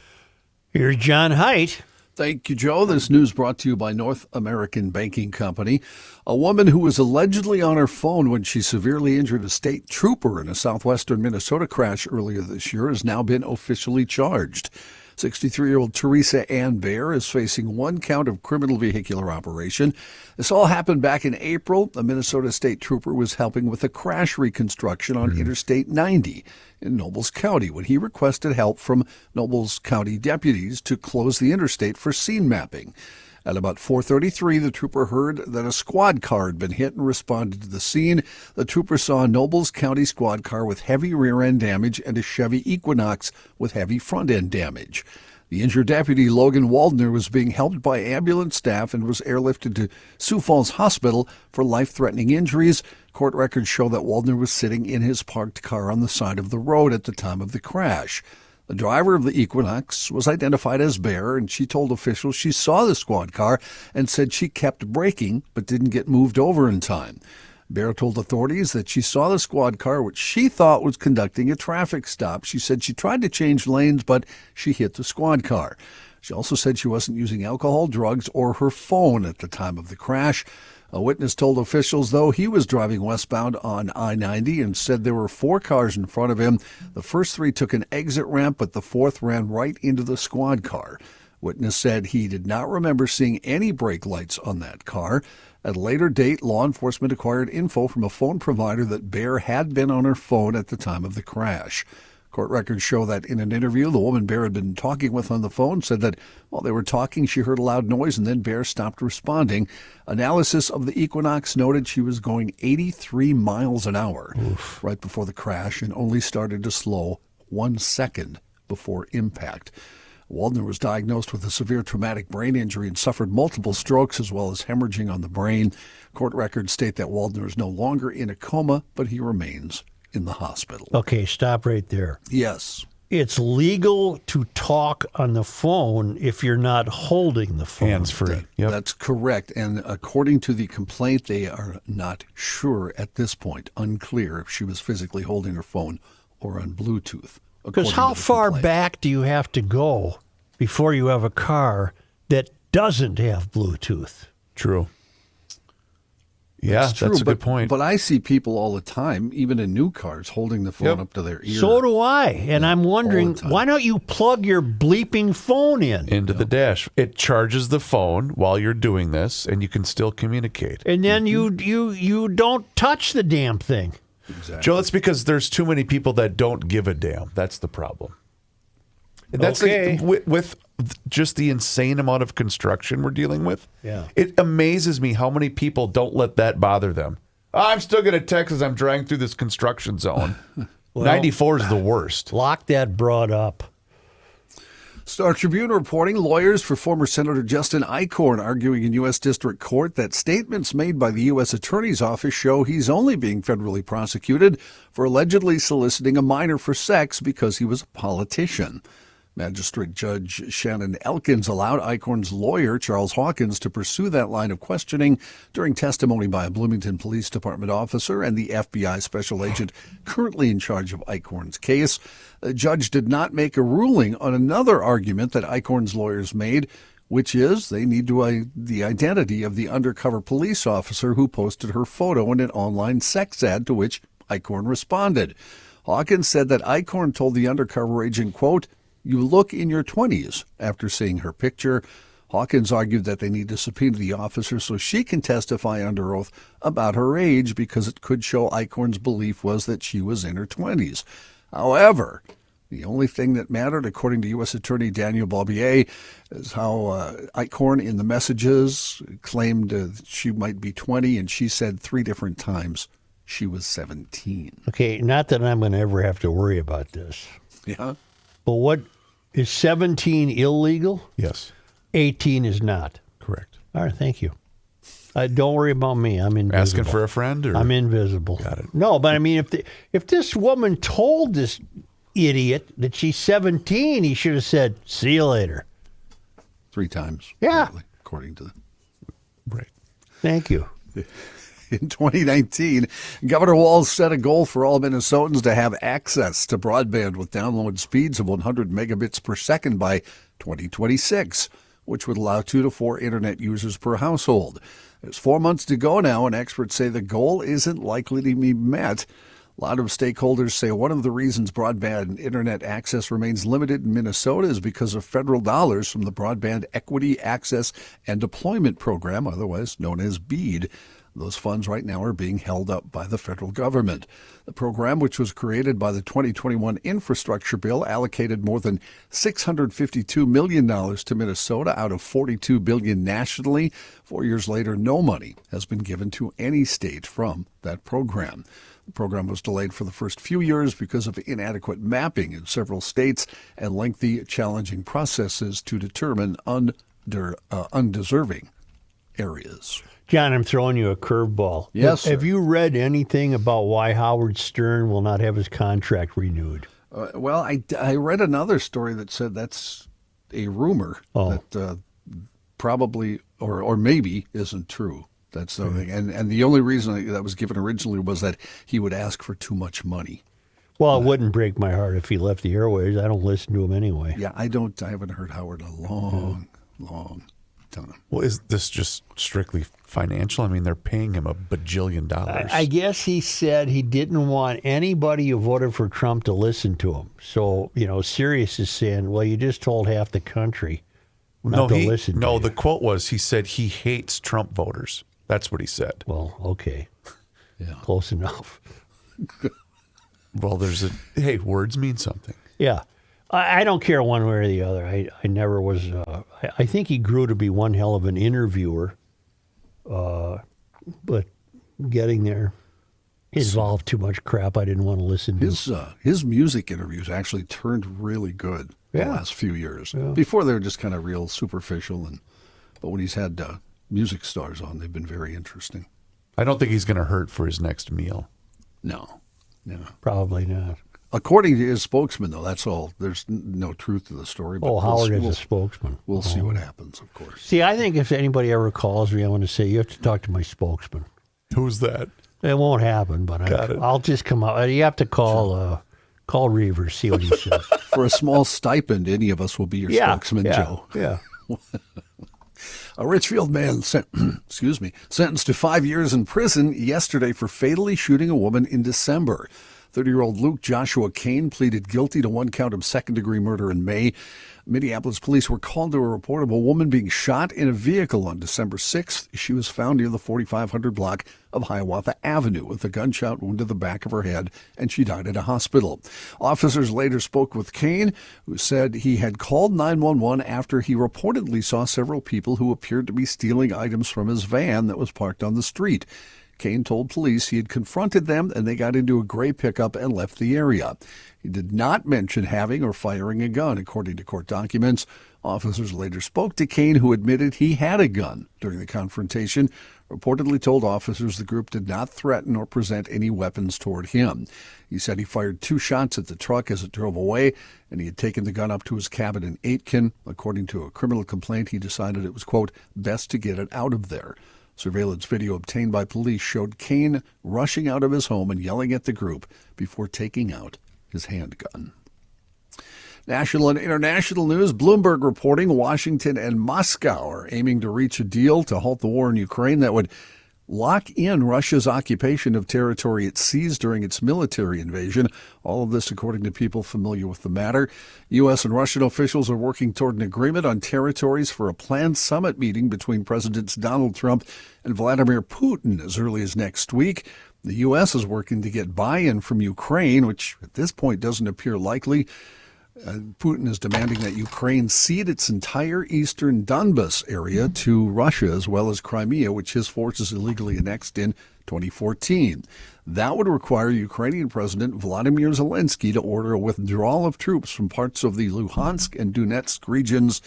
Here's John Haidt. Thank you, Joe. This news brought to you by North American Banking Company. A woman who was allegedly on her phone when she severely injured a state trooper in a southwestern Minnesota crash earlier this year has now been officially charged. 63-year-old Teresa Ann Bear is facing one count of criminal vehicular operation. This all happened back in April. A Minnesota state trooper was helping with a crash reconstruction on Interstate 90 in Nobles County when he requested help from Nobles County deputies to close the interstate for scene mapping. At about 4:33, the trooper heard that a squad car had been hit and responded to the scene. The trooper saw a Nobles County squad car with heavy rear-end damage and a Chevy Equinox with heavy front-end damage. The injured deputy, Logan Waldner, was being helped by ambulance staff and was airlifted to Sioux Falls Hospital for life-threatening injuries. Court records show that Waldner was sitting in his parked car on the side of the road at the time of the crash. The driver of the Equinox was identified as Bear, and she told officials she saw the squad car and said she kept braking but didn't get moved over in time. Bear told authorities that she saw the squad car, which she thought was conducting a traffic stop. She said she tried to change lanes, but she hit the squad car. She also said she wasn't using alcohol, drugs, or her phone at the time of the crash. A witness told officials, though, he was driving westbound on I-90 and said there were 4 cars in front of him. The first 3 took an exit ramp, but the 4th ran right into the squad car. Witness said he did not remember seeing any brake lights on that car. At a later date, law enforcement acquired info from a phone provider that Bear had been on her phone at the time of the crash. Court records show that in an interview, the woman Bear had been talking with on the phone said that while they were talking, she heard a loud noise and then Bear stopped responding. Analysis of the Equinox noted she was going 83 miles an hour right before the crash and only started to slow 1 second before impact. Waldner was diagnosed with a severe traumatic brain injury and suffered multiple strokes as well as hemorrhaging on the brain. Court records state that Waldner is no longer in a coma, but he remains in the hospital. Okay, stop right there. Yes. It's legal to talk on the phone if you're not holding the phone. Hands-free. Yep. That's correct. And according to the complaint, they are not sure at this point, unclear if she was physically holding her phone or on Bluetooth. Because how far back do you have to go before you have a car that doesn't have Bluetooth? True. Yeah, that's a good point. But I see people all the time, even in new cars, holding the phone up to their ear. So do I. And I'm wondering, why don't you plug your bleeping phone into the dash? It charges the phone while you're doing this, and you can still communicate. And then you don't touch the damn thing. Exactly. Joe, that's because there's too many people that don't give a damn. That's the problem. That's okay. With just the insane amount of construction we're dealing with. Yeah. It amazes me how many people don't let that bother them. I'm still going to text as I'm driving through this construction zone. 94 is the worst. Lock that broad up. Star Tribune reporting lawyers for former Senator Justin Eichhorn arguing in U.S. District Court that statements made by the U.S. Attorney's Office show he's only being federally prosecuted for allegedly soliciting a minor for sex because he was a politician. Magistrate Judge Shannon Elkins allowed Eichhorn's lawyer, Charles Hawkins, to pursue that line of questioning during testimony by a Bloomington Police Department officer and the FBI special agent currently in charge of Eichhorn's case. The judge did not make a ruling on another argument that Eichhorn's lawyers made, which is they need the identity of the undercover police officer who posted her photo in an online sex ad, to which Eichhorn responded. Hawkins said that Eichhorn told the undercover agent, quote, "You look in your 20s," after seeing her picture. Hawkins argued that they need to subpoena the officer so she can testify under oath about her age because it could show Eichhorn's belief was that she was in her 20s. However, the only thing that mattered, according to U.S. Attorney Daniel Barbier, is how Eichhorn in the messages claimed she might be 20, and she said 3 different times she was 17. Okay, not that I'm going to ever have to worry about this. Yeah? But what is 17 illegal? Yes, 18 is not. correct. All right, thank you. Don't worry about me. I'm invisible. Asking for a friend? Or? I'm invisible. Got it. No, but I mean, if this woman told this idiot that she's 17, he should have said, "See you later." 3 times. Yeah. Apparently, according to the... Right. Thank you. In 2019, Governor Walz set a goal for all Minnesotans to have access to broadband with download speeds of 100 megabits per second by 2026, which would allow 2 to 4 internet users per household. There's 4 months to go now, and experts say the goal isn't likely to be met. A lot of stakeholders say one of the reasons broadband internet access remains limited in Minnesota is because of federal dollars from the Broadband Equity, Access, and Deployment Program, otherwise known as BEAD. Those funds right now are being held up by the federal government. The program, which was created by the 2021 infrastructure bill, allocated more than $652 million to Minnesota out of $42 billion nationally. 4 years later, no money has been given to any state from that program. The program was delayed for the first few years because of inadequate mapping in several states and lengthy, challenging processes to determine undeserving areas. John, I'm throwing you a curveball. Yes, sir. Have you read anything about why Howard Stern will not have his contract renewed? Well, I read another story that said that's a rumor that probably or maybe isn't true. That's the thing. And the only reason that was given originally was that he would ask for too much money. Well, it wouldn't break my heart if he left the airways. I don't listen to him anyway. Yeah, I haven't heard Howard in a long time. Well, is this just strictly financial? I mean, they're paying him $1 bajillion. I guess he said he didn't want anybody who voted for Trump to listen to him. So, Sirius is saying, well, you just told half the country not to listen to you. The quote was, he said he hates Trump voters. That's what he said. Well, okay. Yeah. Close enough. Well, hey, words mean something. Yeah. I don't care one way or the other. I never was. I think he grew to be one hell of an interviewer. But getting there involved too much crap I didn't want to listen to. His music interviews actually turned really good the last few years. Yeah. Before they were just kind of real superficial, but when he's had music stars on, they've been very interesting. I don't think he's going to hurt for his next meal. No. Probably not. According to his spokesman, though, that's all. There's no truth to the story. But Howard is a spokesman. We'll see what happens, of course. See, I think if anybody ever calls me, I want to say, you have to talk to my spokesman. Who's that? It won't happen, but I'll just come out. You have to call Reavers, see what he says. For a small stipend, any of us will be your spokesman, Joe. Yeah. A Richfield man sentenced to 5 years in prison yesterday for fatally shooting a woman in December. 30-year-old Luke Joshua Kane pleaded guilty to 1 count of second-degree murder in May. Minneapolis police were called to a report of a woman being shot in a vehicle on December 6th. She was found near the 4500 block of Hiawatha Avenue with a gunshot wound to the back of her head, and she died at a hospital. Officers later spoke with Kane, who said he had called 911 after he reportedly saw several people who appeared to be stealing items from his van that was parked on the street. Kane told police he had confronted them and they got into a gray pickup and left the area. He did not mention having or firing a gun, according to court documents. Officers later spoke to Kane, who admitted he had a gun during the confrontation, reportedly told officers the group did not threaten or present any weapons toward him. He said he fired 2 shots at the truck as it drove away, and he had taken the gun up to his cabin in Aitkin. According to a criminal complaint, he decided it was, quote, best to get it out of there. Surveillance video obtained by police showed Kane rushing out of his home and yelling at the group before taking out his handgun. National and international news. Bloomberg reporting Washington and Moscow are aiming to reach a deal to halt the war in Ukraine that would lock in Russia's occupation of territory it seized during its military invasion. All of this according to people familiar with the matter. U.S. and Russian officials are working toward an agreement on territories for a planned summit meeting between Presidents Donald Trump and Vladimir Putin as early as next week. The U.S. is working to get buy-in from Ukraine, which at this point doesn't appear likely. Putin is demanding that Ukraine cede its entire eastern Donbas area to Russia, as well as Crimea, which his forces illegally annexed in 2014. That would require Ukrainian President Vladimir Zelensky to order a withdrawal of troops from parts of the Luhansk and Donetsk regions,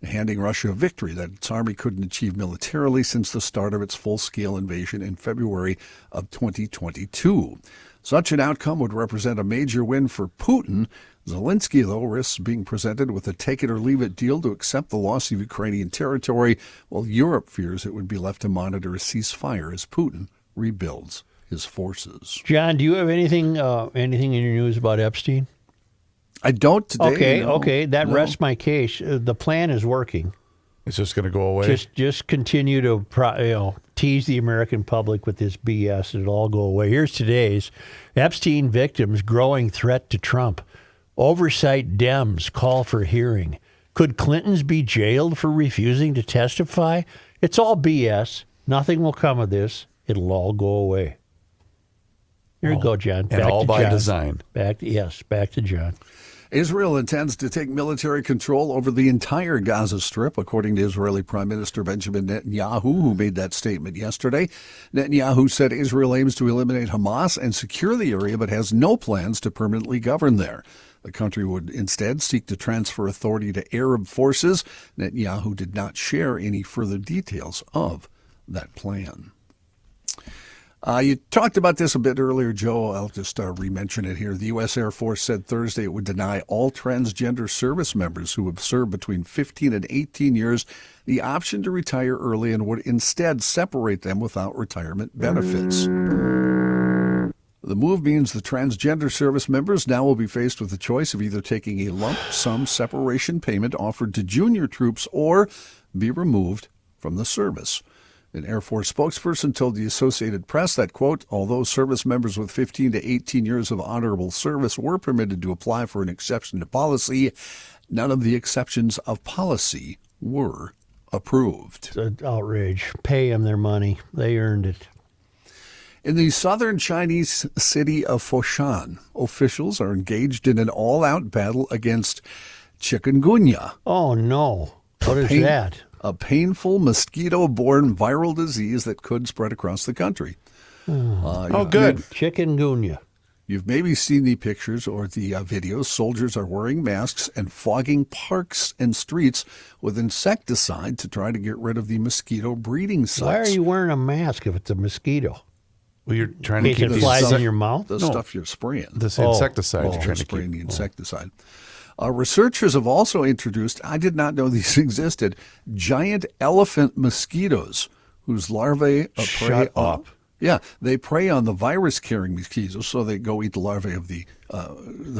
handing Russia a victory that its army couldn't achieve militarily since the start of its full-scale invasion in February of 2022. Such an outcome would represent a major win for Putin. Zelensky, though, risks being presented with a take-it-or-leave-it deal to accept the loss of Ukrainian territory, while Europe fears it would be left to monitor a ceasefire as Putin rebuilds his forces. John, do you have anything in your news about Epstein? I don't today. Okay. That rests my case. The plan is working. It's just going to go away. Just continue to tease the American public with this BS, and it'll all go away. Here's today's Epstein victims growing threat to Trump. Oversight Dems call for hearing. Could Clintons be jailed for refusing to testify? It's all BS. Nothing will come of this. It'll all go away. Here you go, John. And all by design. Back to John. Israel intends to take military control over the entire Gaza Strip, according to Israeli Prime Minister Benjamin Netanyahu, who made that statement yesterday. Netanyahu said Israel aims to eliminate Hamas and secure the area, but has no plans to permanently govern there. The country would instead seek to transfer authority to Arab forces. Netanyahu did not share any further details of that plan. You talked about this a bit earlier, Joe. I'll just re-mention it here. The U.S. Air Force said Thursday it would deny all transgender service members who have served between 15 and 18 years the option to retire early and would instead separate them without retirement benefits. The move means the transgender service members now will be faced with the choice of either taking a lump sum separation payment offered to junior troops or be removed from the service. An Air Force spokesperson told the Associated Press that, quote, although service members with 15 to 18 years of honorable service were permitted to apply for an exception to policy, none of the exceptions of policy were approved. It's an outrage. Pay them their money. They earned it. In the southern Chinese city of Foshan, officials are engaged in an all-out battle against chikungunya. Oh, no. What is that? A painful mosquito-borne viral disease that could spread across the country. Good. Chikungunya. You've maybe seen the pictures or the videos. Soldiers are wearing masks and fogging parks and streets with insecticide to try to get rid of the mosquito breeding sites. Why are you wearing a mask if it's a mosquito? Well, you're trying to In keep case it flies in your mouth? The stuff you're spraying. this insecticide. You're You're trying to spraying keep. the insecticide. Researchers have also introduced, I did not know these existed, giant elephant mosquitoes whose larvae prey Shut up. Yeah, they prey on the virus-carrying mosquitoes, so they go eat the larvae of the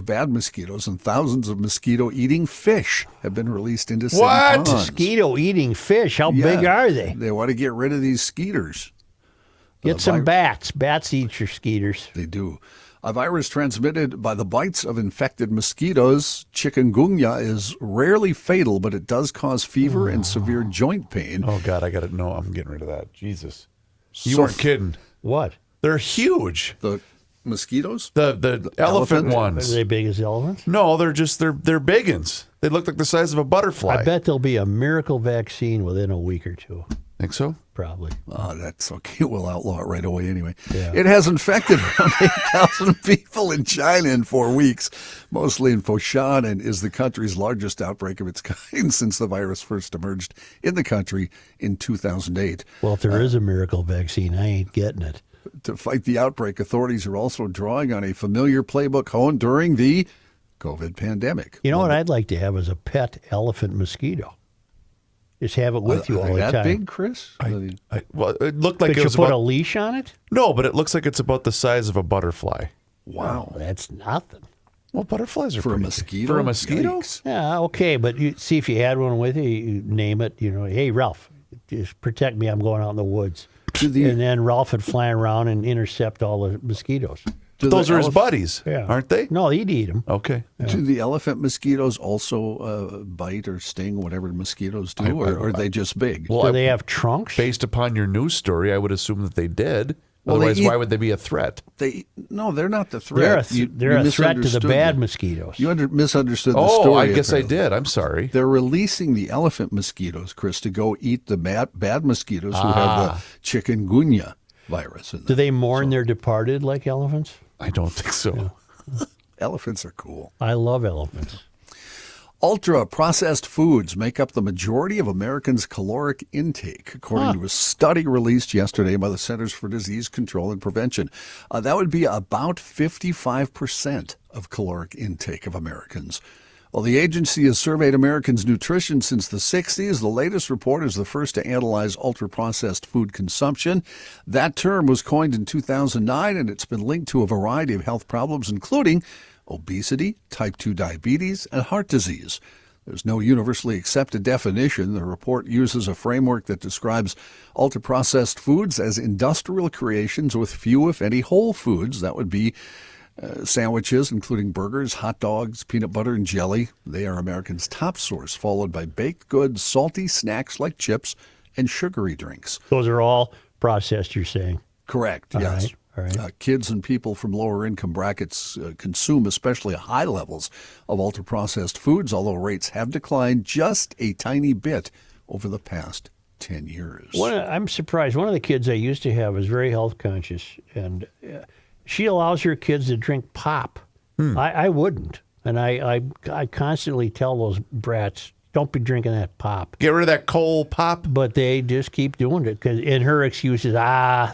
bad mosquitoes, and thousands of mosquito-eating fish have been released into city ponds. Mosquito-eating fish? How big are they? They want to get rid of these skeeters. Get some bats. Bats eat your skeeters. They do. A virus transmitted by the bites of infected mosquitoes, chikungunya, is rarely fatal, but it does cause fever and severe joint pain. Oh, God, I got to know. I'm getting rid of that. Jesus. You So- weren't kidding. What? They're huge. The mosquitoes? The elephant ones. Are they big as elephants? No, they're biggins. They look like the size of a butterfly. I bet there'll be a miracle vaccine within a week or two. Think so? Probably. That's okay. We'll outlaw it right away anyway. Yeah. It has infected around 8,000 people in China in 4 weeks, mostly in Foshan, and is the country's largest outbreak of its kind since the virus first emerged in the country in 2008. Well, if there is a miracle vaccine, I ain't getting it. To fight the outbreak, authorities are also drawing on a familiar playbook honed during the COVID pandemic. You know what I'd like to have is a pet elephant mosquito. Just have it with you all the that time. big, Chris? Well, it looked like Could it you was put about, a leash on it? no, but it looks like it's about the size of a butterfly. Wow. That's nothing. Well, butterflies are For a pretty big. mosquito? For a mosquito? Yikes. Yeah, okay, but you see if you had one with you, you name it. You know, hey Ralph, just protect me. I'm going out in the woods. And then Ralph would fly around and intercept all the mosquitoes. Those are his buddies, Yeah, aren't they? No, he'd eat them. Okay. Do the elephant mosquitoes also bite or sting, whatever mosquitoes do, or are they just big? Well, Do they have trunks? based upon your news story, I would assume that they did. Well, they Otherwise, eat- why would they be a threat? No, they're not the They're threat. they're a threat to the misunderstood bad me. mosquitoes. You misunderstood the Oh, story. I guess apparently. I did. I'm sorry. They're releasing the elephant mosquitoes, Chris, to go eat the bad mosquitoes who have the chikungunya virus in Do them. they mourn their departed like elephants? I don't think so. Elephants are cool. I love elephants. Ultra-processed foods make up the majority of Americans' caloric intake, according to a study released yesterday by the Centers for Disease Control and Prevention. That would be about 55% of caloric intake of Americans. Well, the agency has surveyed Americans' nutrition since the 60s. The latest report is the first to analyze ultra-processed food consumption. That term was coined in 2009, and it's been linked to a variety of health problems, including obesity, type 2 diabetes, and heart disease. There's no universally accepted definition. The report uses a framework that describes ultra-processed foods as industrial creations with few, if any, whole foods. That would be sandwiches, including burgers, hot dogs, peanut butter, and jelly. They are Americans' top source, followed by baked goods, salty snacks like chips, and sugary drinks. Those are all processed, you're saying? Correct, yes. All right. Kids and people from lower income brackets consume especially high levels of ultra-processed foods, although rates have declined just a tiny bit over the past 10 years. I'm surprised. One of the kids I used to have is very health conscious, and she allows her kids to drink pop. I wouldn't. And I constantly tell those brats, don't be drinking that pop. Get rid of that coal pop. But they just keep doing it. And her excuse is,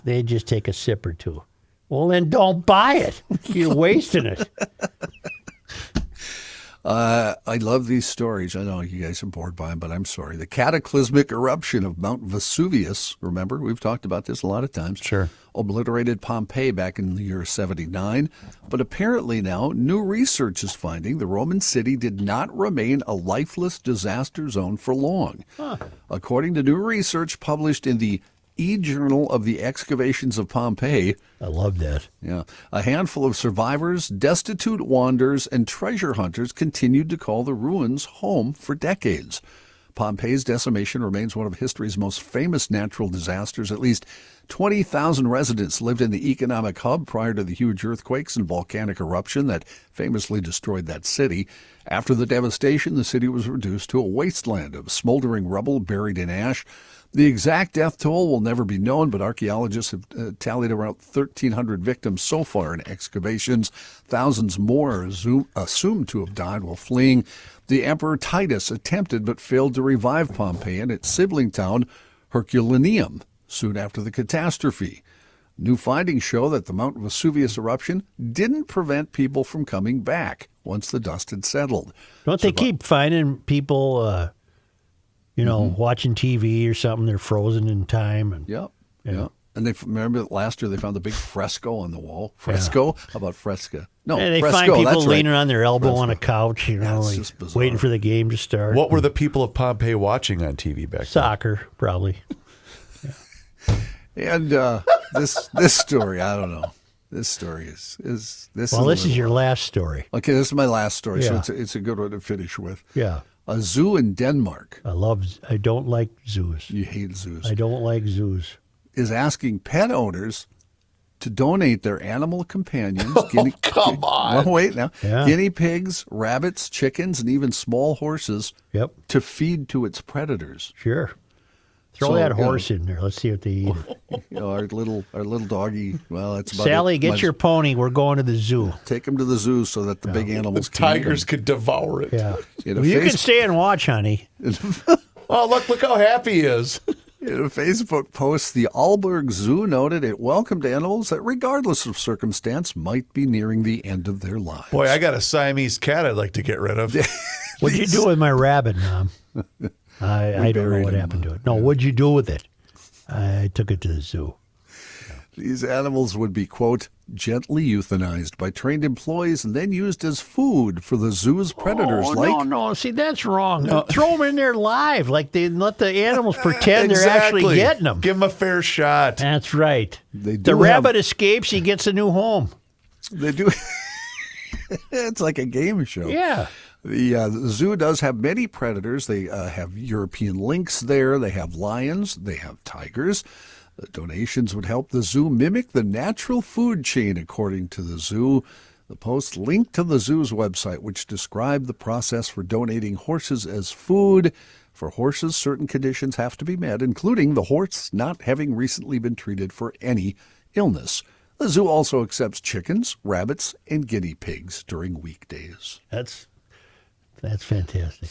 they just take a sip or two. Well, then don't buy it. You're wasting it. I love these stories. I know you guys are bored by them, but I'm sorry. The cataclysmic eruption of Mount Vesuvius, remember, we've talked about this a lot of times. Sure. Obliterated Pompeii back in the year 79. But apparently now, new research is finding the Roman city did not remain a lifeless disaster zone for long. According to new research published in the E-Journal of the Excavations of Pompeii, I love that. yeah, a handful of survivors, destitute wanderers, and treasure hunters continued to call the ruins home for decades. Pompeii's decimation remains one of history's most famous natural disasters. At least 20,000 residents lived in the economic hub prior to the huge earthquakes and volcanic eruption that famously destroyed that city. After the devastation, the city was reduced to a wasteland of smoldering rubble buried in ash. The exact death toll will never be known, but archaeologists have tallied around 1,300 victims so far in excavations. Thousands more are assumed to have died while fleeing. The Emperor Titus attempted but failed to revive Pompeii and its sibling town, Herculaneum, soon after the catastrophe. New findings show that the Mount Vesuvius eruption didn't prevent people from coming back once the dust had settled. Don't they keep finding people, watching TV or something? They're frozen in time. And Yep. Yeah. And they remember last year they found the big fresco on the wall. Fresco? How about fresca? No, And they fresco, find people that's right. leaning on their elbow on a couch, it's like just bizarre. waiting for the game to start. What were the people of Pompeii watching on TV back then? Soccer, probably. And this story, I don't know. This story is this. Well, this is little- your last story. Okay, this is my last story, Yeah. so it's a good one to finish with. Yeah. A zoo in Denmark. I don't like zoos. You hate zoos. I don't like zoos. Is asking pet owners to donate their animal companions. Come on. Well, wait now. Yeah. Guinea pigs, rabbits, chickens, and even small horses Yep, to feed to its predators. sure. Throw So, that you know, horse in there. Let's see what they eat. our little doggy. Well, that's about Sally, it. get your pony. We're going to the zoo. Take him to the zoo so that the big animals The can eat tigers him. could devour it. Yeah. In a Well, you can face- stay and watch, honey. Oh, look how happy he is. In a Facebook post, the Aalborg Zoo noted it welcomed animals that, regardless of circumstance, might be nearing the end of their lives. Boy, I got a Siamese cat I'd like to get rid of. What'd you do with my rabbit, Mom? I don't know buried what him, happened to it. No, what'd you do with it? I took it to the zoo. These animals would be, quote, gently euthanized by trained employees and then used as food for the zoo's predators. No. See, that's wrong. Throw them in there live. Like they let the animals pretend they're actually getting them. Give him a fair shot. That's right. They do The have- rabbit escapes. He gets a new home. They do. It's like a game show. Yeah. The zoo does have many predators. They have European lynx there. They have lions. They have tigers. The donations would help the zoo mimic the natural food chain, according to the zoo. The post linked to the zoo's website, which described the process for donating horses as food. For horses, certain conditions have to be met, including the horse not having recently been treated for any illness. The zoo also accepts chickens, rabbits, and guinea pigs during weekdays. That's fantastic.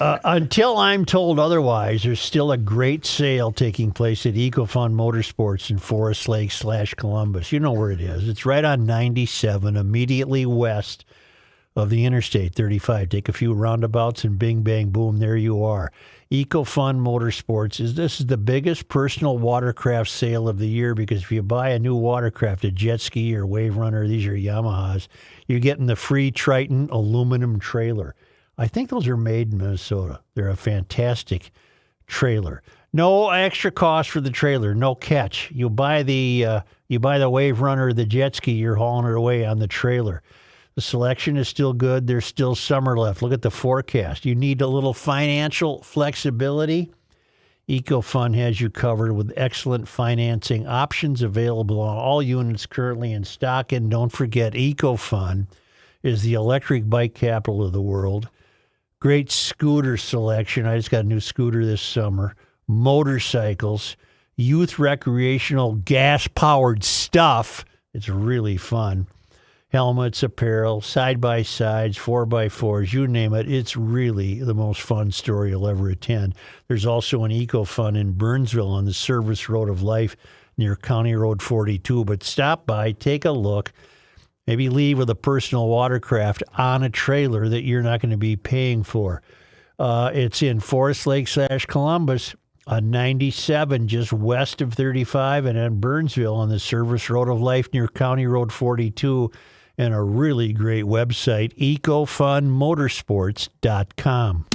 Until I'm told otherwise, there's still a great sale taking place at EcoFun Motorsports in Forest Lake / Columbus. You know where it is. It's right on 97, immediately west of the Interstate 35. Take a few roundabouts and bing, bang, boom, there you are. EcoFun Motorsports this is the biggest personal watercraft sale of the year, because if you buy a new watercraft, a jet ski or wave runner, these are Yamahas, you're getting the free Triton aluminum trailer. I think those are made in Minnesota. They're a fantastic trailer. No extra cost for the trailer, no catch. You buy the wave runner or the jet ski, you're hauling it away on the trailer. The selection is still good. There's still summer left. Look at the forecast. You need a little financial flexibility. EcoFun has you covered with excellent financing options available on all units currently in stock. And don't forget, EcoFun is the electric bike capital of the world. Great scooter selection. I just got a new scooter this summer. Motorcycles, youth recreational gas-powered stuff. It's really fun. Helmets, apparel, side-by-sides, 4x4s, you name it. It's really the most fun store you'll ever attend. There's also an EcoFun in Burnsville on the Service Road of Life near County Road 42. But stop by, take a look. Maybe leave with a personal watercraft on a trailer that you're not going to be paying for. It's in Forest Lake / Columbus on 97, just west of 35, and in Burnsville on the Service Road of Life near County Road 42. And a really great website, ecofunmotorsports.com.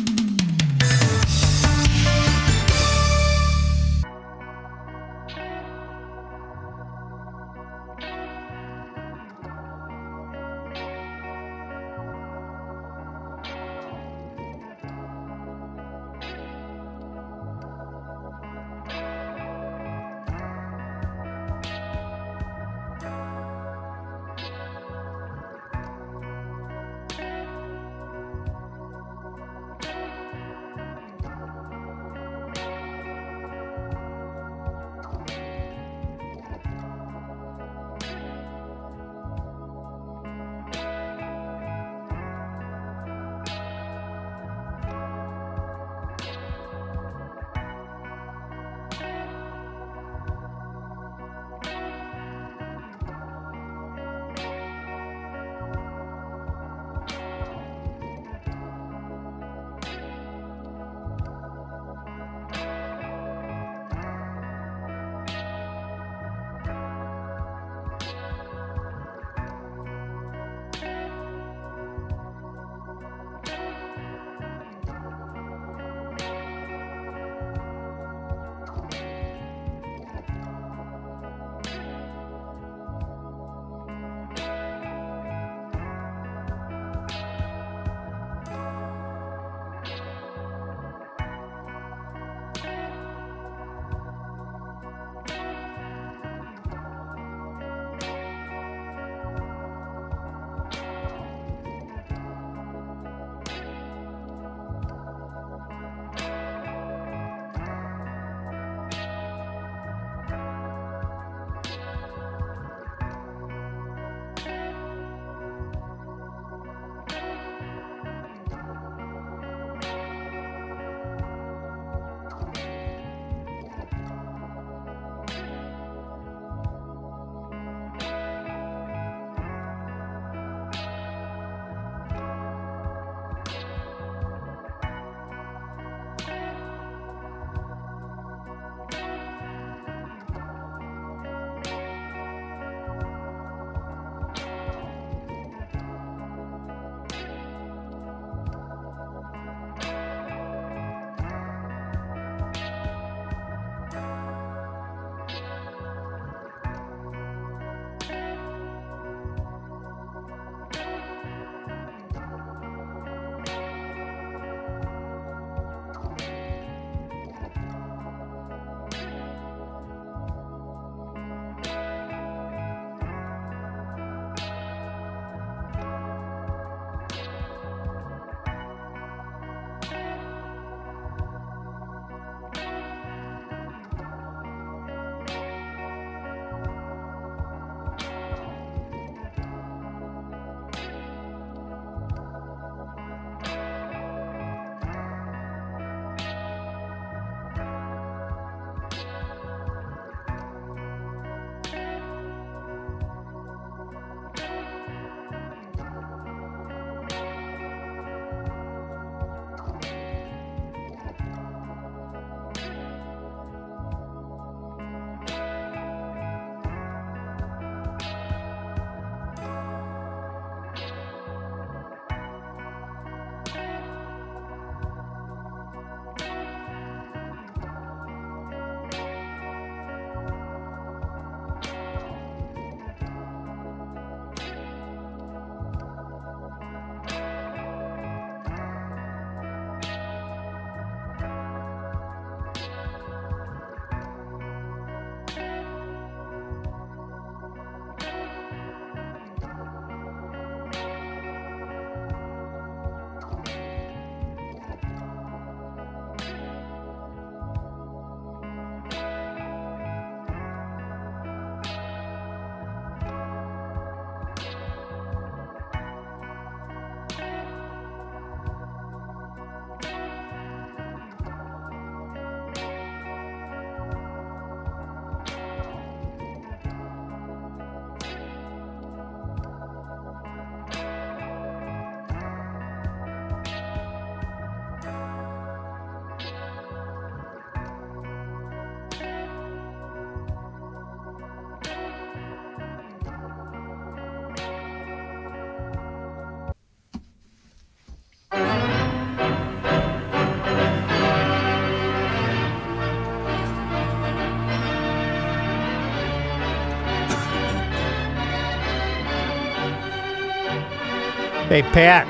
Hey, Pat.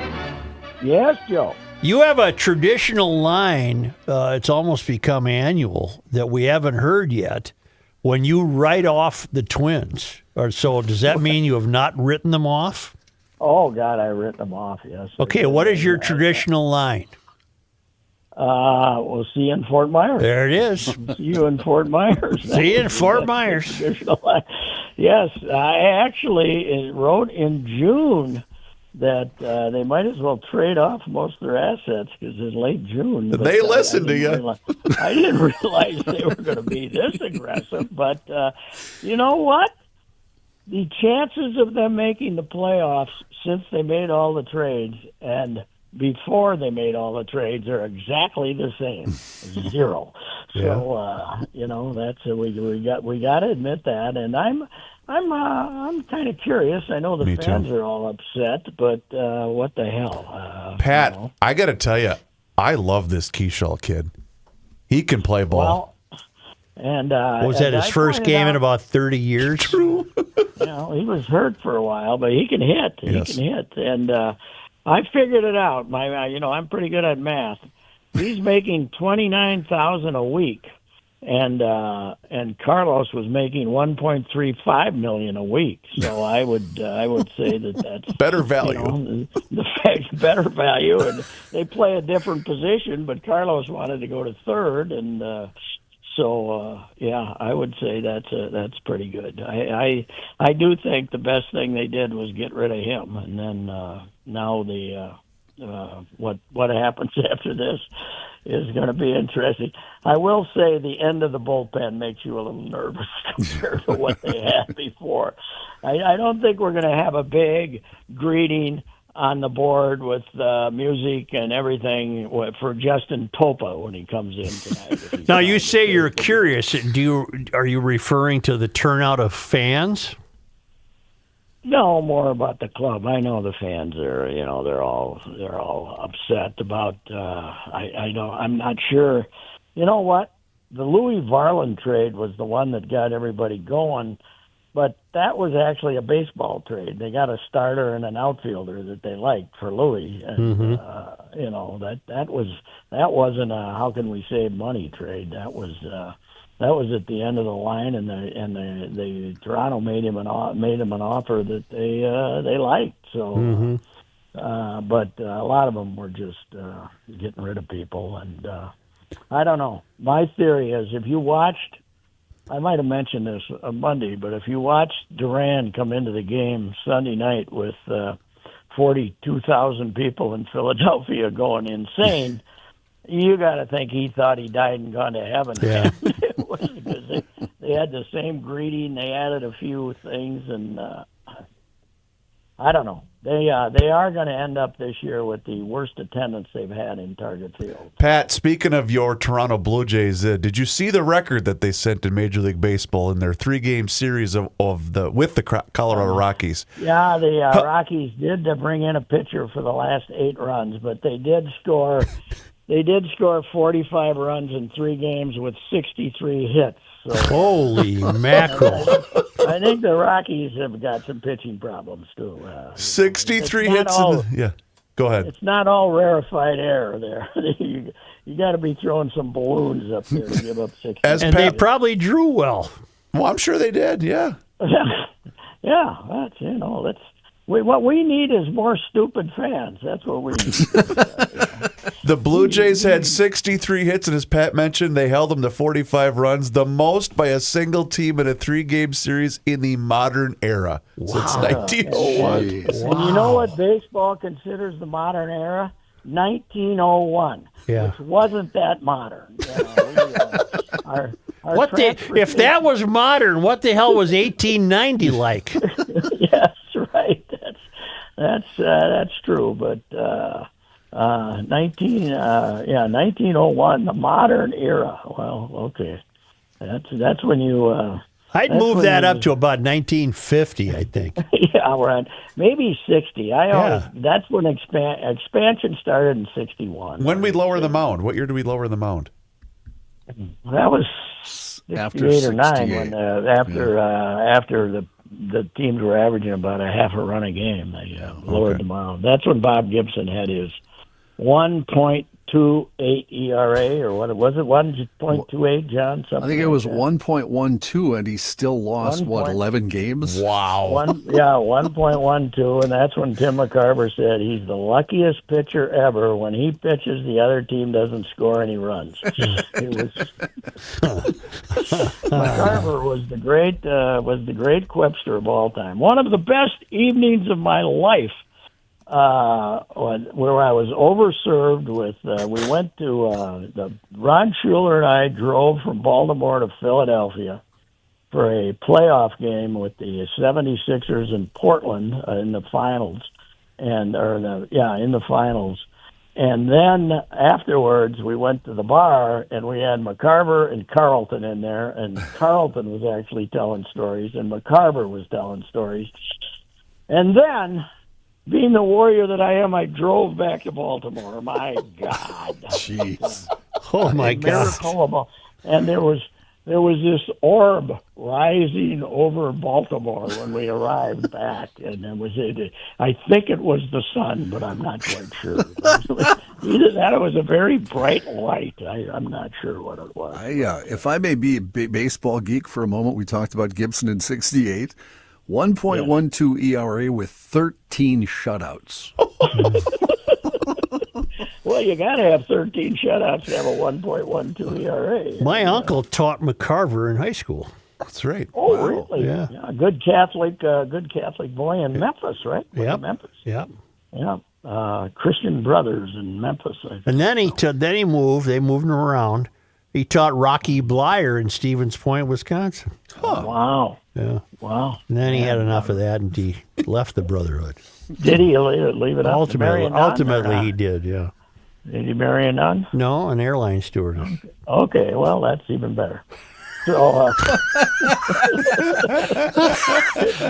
Yes, Joe. You have a traditional line, it's almost become annual, that we haven't heard yet, when you write off the Twins. Or so does that mean you have not written them off? Oh, God, I written them off, yes. Okay, what is your traditional line? We'll see you in Fort Myers. There it is. See you in Fort Myers. See you in Fort Myers. Traditional line. Yes, I actually wrote in June that they might as well trade off most of their assets because in late June. They listened to you. I didn't realize they were going to be this aggressive, but you know what? The chances of them making the playoffs since they made all the trades and before they made all the trades are exactly the same, 0. So you know that's we got to admit that, and I'm kind of curious. I know the fans are all upset, but what the hell, Pat? You know? I got to tell you, I love this Keyshaw kid. He can play ball. Well, and was that his first game in about 30 years? True. You know, he was hurt for a while, but he can hit. Yes. He can hit, and I figured it out. I'm pretty good at math. He's making $29,000 a week, and Carlos was making $1.35 million a week. So I would say that's Better value. You know, the fact better value, and they play a different position. But Carlos wanted to go to third, and so I would say that's pretty good. I do think the best thing they did was get rid of him, and then now what happens after this is going to be interesting. I will say the end of the bullpen makes you a little nervous compared to what they had before. I don't think we're going to have a big greeting on the board with music and everything for Justin Topa when he comes in tonight. Now, you say you're curious. Are you referring to the turnout of fans? No, more about the club. I know the fans are, they're all upset about. I'm not sure. You know what? The Louis Varland trade was the one that got everybody going, but that was actually a baseball trade. They got a starter and an outfielder that they liked for Louis, and that wasn't a how can we save money trade. That was at the end of the line, and the Toronto made him an offer that they liked. So, but a lot of them were just getting rid of people, and I don't know. My theory is if you watched, I might have mentioned this on Monday, but if you watched Duran come into the game Sunday night with 42,000 people in Philadelphia going insane. You got to think he thought he died and gone to heaven. Yeah. Because they had the same greeting. They added a few things, and I don't know. They are going to end up this year with the worst attendance they've had in Target Field. Pat, speaking of your Toronto Blue Jays, did you see the record that they sent in Major League Baseball in their 3-game series with the Colorado Rockies? Yeah, the Rockies did bring in a pitcher for the last 8 runs, but they did score. They did score 45 runs in 3 games with 63 hits. So, holy mackerel. I think the Rockies have got some pitching problems, too. 63 hits. Go ahead. It's not all rarefied air there. you got to be throwing some balloons up there to give up 60. And they probably drew well. Well, I'm sure they did, yeah. Yeah, that's, what we need is more stupid fans. That's what we need. The Blue Jays had 63 hits, and as Pat mentioned, they held them to 45 runs, the most by a single team in a 3-game series in the modern era since 1901. And you know what baseball considers the modern era? 1901, which wasn't that modern. If that was modern, what the hell was 1890 like? Yes, right. That's true. But 1901, the modern era. Well, okay, that's when you. I'd move that up to about 1950, I think. Yeah, right. Maybe 60. That's when expansion started in 61. When we lower the mound? What year did we lower the mound? That was 68 or 9 when after the the teams were averaging about a half a run a game. They lowered them down. That's when Bob Gibson had his 1.28 ERA, or what was it? 1.28, John? Something I think it was like 1.12, and he still lost 11 games. Wow. 1.12, and that's when Tim McCarver said he's the luckiest pitcher ever. When he pitches, the other team doesn't score any runs. McCarver was the great quipster of all time. One of the best evenings of my life. Where I was overserved with, we went to, Ron Schuler and I drove from Baltimore to Philadelphia for a playoff game with the 76ers in Portland in the finals, in the finals. And then afterwards, we went to the bar, and we had McCarver and Carlton in there, and Carlton was actually telling stories, and McCarver was telling stories. And then, being the warrior that I am, I drove back to Baltimore. My God. Jeez. Oh, my God. And there was this orb rising over Baltimore when we arrived back, and I think it was the sun, but I'm not quite sure. Either that or it was a very bright light. I'm not sure what it was. If I may be a baseball geek for a moment, we talked about Gibson in '68. 1.12 ERA with 13 shutouts. Well, you got to have 13 shutouts to have a 1.12 ERA. My uncle taught McCarver in high school. That's right. Oh, Wow. really? Yeah. Good Catholic boy in Memphis, right? Yep. Memphis. Yep. Yeah. Christian Brothers in Memphis. I think. And then he moved. They moved him around. He taught Rocky Blyer in Stevens Point, Wisconsin. Wow. Yeah. Wow. And then he had enough of that, and he left the Brotherhood. Did he leave it up to marry a nun, Ultimately, he did. Yeah. Did he marry a nun? No, an airline stewardess. Okay, well, that's even better. So,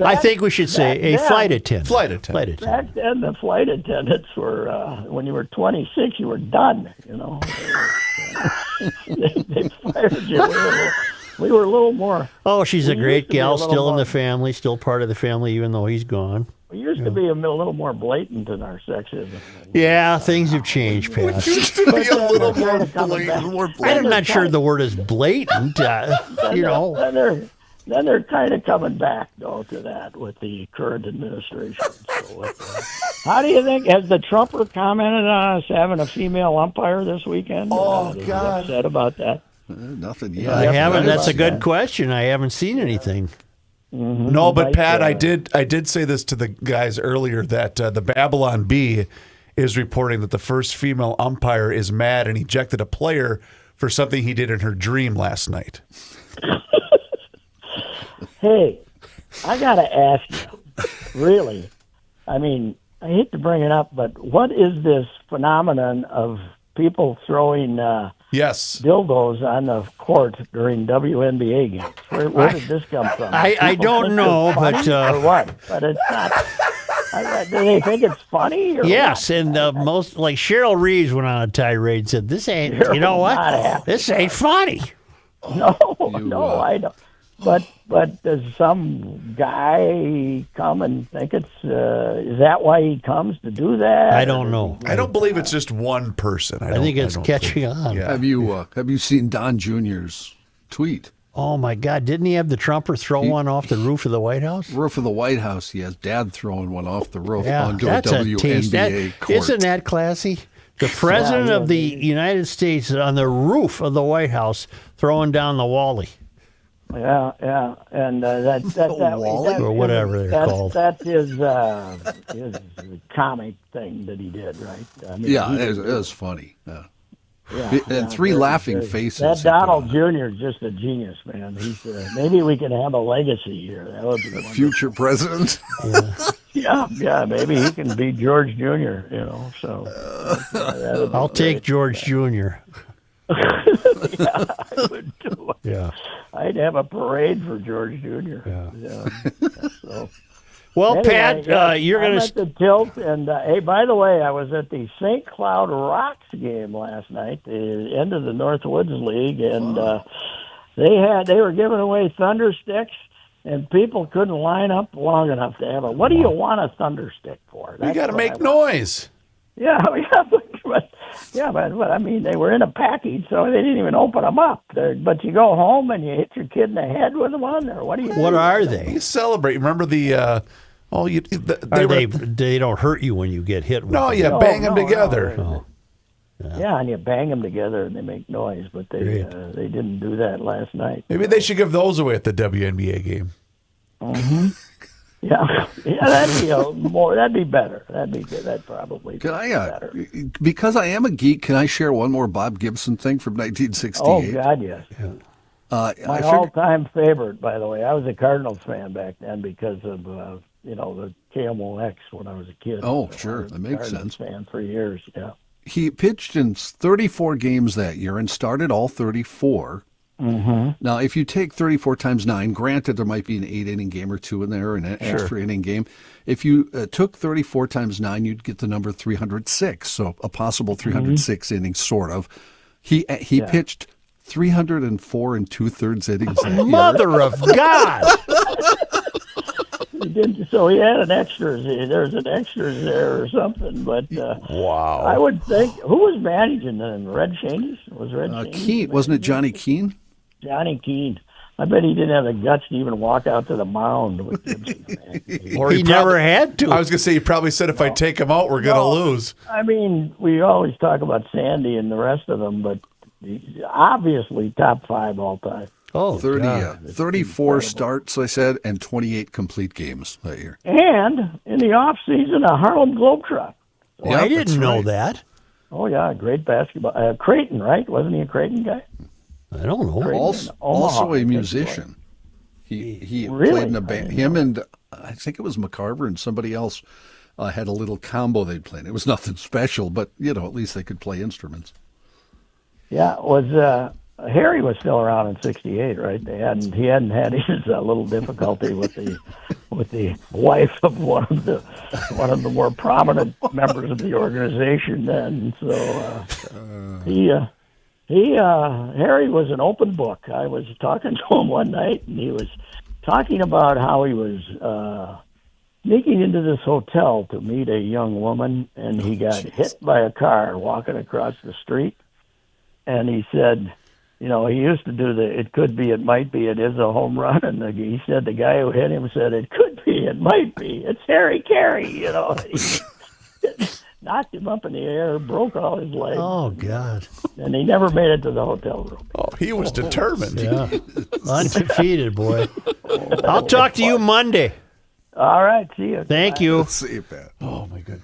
I think we should say a flight attendant. Flight attendant. back then, the flight attendants were, when you were 26, you were done, you know. They fired you. We were a little more. Oh, she's a great gal, still in more- the family, still part of the family, even though he's gone. We used to be a little more blatant in our sexism. Yeah, things have changed, Pat. Used to be a little more coming back. blatant. I'm not sure the word is blatant. You know. Then they're kind of coming back, though, to that with the current administration. So, how do you think? Has the Trumper commented on us having a female umpire this weekend? Oh, Is he God. upset about that? Nothing yet. I haven't. That's a about good that. question. I haven't seen anything. No, but Like, Pat, I did say this to the guys earlier that the Babylon Bee is reporting that the first female umpire is mad and ejected a player for something he did in her dream last night. Hey, I got to ask you, really, I mean, I hate to bring it up, but what is this phenomenon of people throwing Yes. dildos on the court during WNBA games? Where did this come from? I People don't think know, it's funny but, or what? But it's not. Do they think it's funny? Or Yes, what? and most like Cheryl Reeves went on a tirade and said, "This ain't. You know Not what? happy. This ain't funny." No, I don't. But does some guy come and think it's? Is that why he comes to do that? I don't know. I don't believe it's just one person. I think it's catching on. Yeah. Have you seen Don Jr.'s tweet? Oh my God! Didn't he have the Trumper throw one off the roof of the White House? Roof of the White House. He has Dad throwing one off the roof Yeah, onto a that's a taste. WNBA court. Isn't that classy? The president of the United States on the roof of the White House throwing down the Wally. Yeah, and that Wally? Or whatever they're called. That's his comic thing that he did, right? I mean, Yeah, he it did- was funny. Yeah. yeah, And three very, laughing very- faces. That he put Donald on Jr. is just a genius, man. He's maybe we can have a legacy here. That would be it. wonderful. Future president. Yeah, maybe he can be George Jr. You know, so that would be I'll take great. George Jr. Yeah, I would too. Yeah. I'd have a parade for George Jr. Yeah. So. Well, Anyway, Pat, yeah, you're I'm going at the tilt, and hey, by the way, I was at the St. Cloud Rocks game last night, the end of the Northwoods League, and they were giving away thunder sticks, and people couldn't line up long enough to have it. What do you want a thunder stick for? You got to what make I want. noise. Yeah, but I mean, they were in a package, so they didn't even open them up. But you go home and you hit your kid in the head with one, or what do you? What do? are they? You celebrate. Remember the? They don't hurt you when you get hit with No, them. you No, bang them no, together. no. Yeah, and you bang them together and they make noise, but they didn't do that last night. Maybe they should give those away at the WNBA game. Yeah, that'd be better. That'd be good. That'd probably Can be I, better. because I am a geek, can I share one more Bob Gibson thing from 1968? Oh God, yes. I My figured- all-time favorite, by the way. I was a Cardinals fan back then because of the KMOX when I was a kid. Oh, So sure. I was That a makes Cardinals sense. fan for years. Yeah. He pitched in 34 games that year and started all 34. Mm-hmm. Now, if you take 34 times 9, granted there might be an 8-inning game or two in there, an extra inning game. If you took 34 times 9, you'd get the number 306, so a possible 306 innings, sort of. He pitched 304 and 2/3 innings that year. Mother of God! He did, so he had an extras. There's an extras there or something. But Wow. I would think who was managing then? Red Shaney? Was Red Shaney? Keene, wasn't it Johnny Keene? Johnny Keene. I bet he didn't have the guts to even walk out to the mound with Gibson. Man. Or He never had to. I was going to say, he probably said, if I take him out, we're going to lose. I mean, we always talk about Sandy and the rest of them, but he's obviously top 5 all time. Oh, 34 starts, I said, and 28 complete games that year. And in the off season, a Harlem Globetrot. Well, I didn't know that. Oh yeah, great basketball. Creighton, right? Wasn't he a Creighton guy? I don't know. Creighton Also, in Omaha, also I a think he musician. He Really? played in a band. Him and I think it was McCarver and somebody else had a little combo they'd play. It was nothing special, but at least they could play instruments. Yeah, was Harry was still around in '68, right? He hadn't had his little difficulty with the wife of one of the more prominent members of the organization then. So Harry was an open book. I was talking to him one night, and he was talking about how he was sneaking into this hotel to meet a young woman, and he got hit by a car walking across the street. And he said, he used to do it could be, it might be, it is a home run. And he said the guy who hit him said, it could be, it might be. It's Harry Carey, He knocked him up in the air, broke all his legs. Oh, God. And he never made it to the hotel room. Oh, he was determined. Yeah. Undefeated, boy. I'll talk to you Monday. All right, see you. Thank you. Let's see, Pat. Oh, my goodness.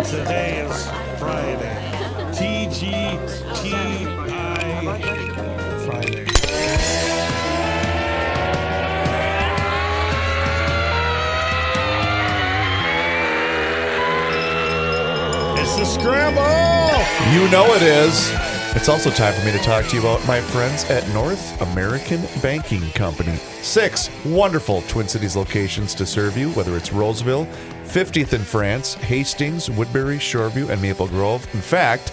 Today is Friday. TGTI Friday. It's the scramble! You know it is. It's also time for me to talk to you about my friends at North American Banking Company. 6 wonderful Twin Cities locations to serve you, whether it's Roseville, 50th in France, Hastings, Woodbury, Shoreview, and Maple Grove. In fact,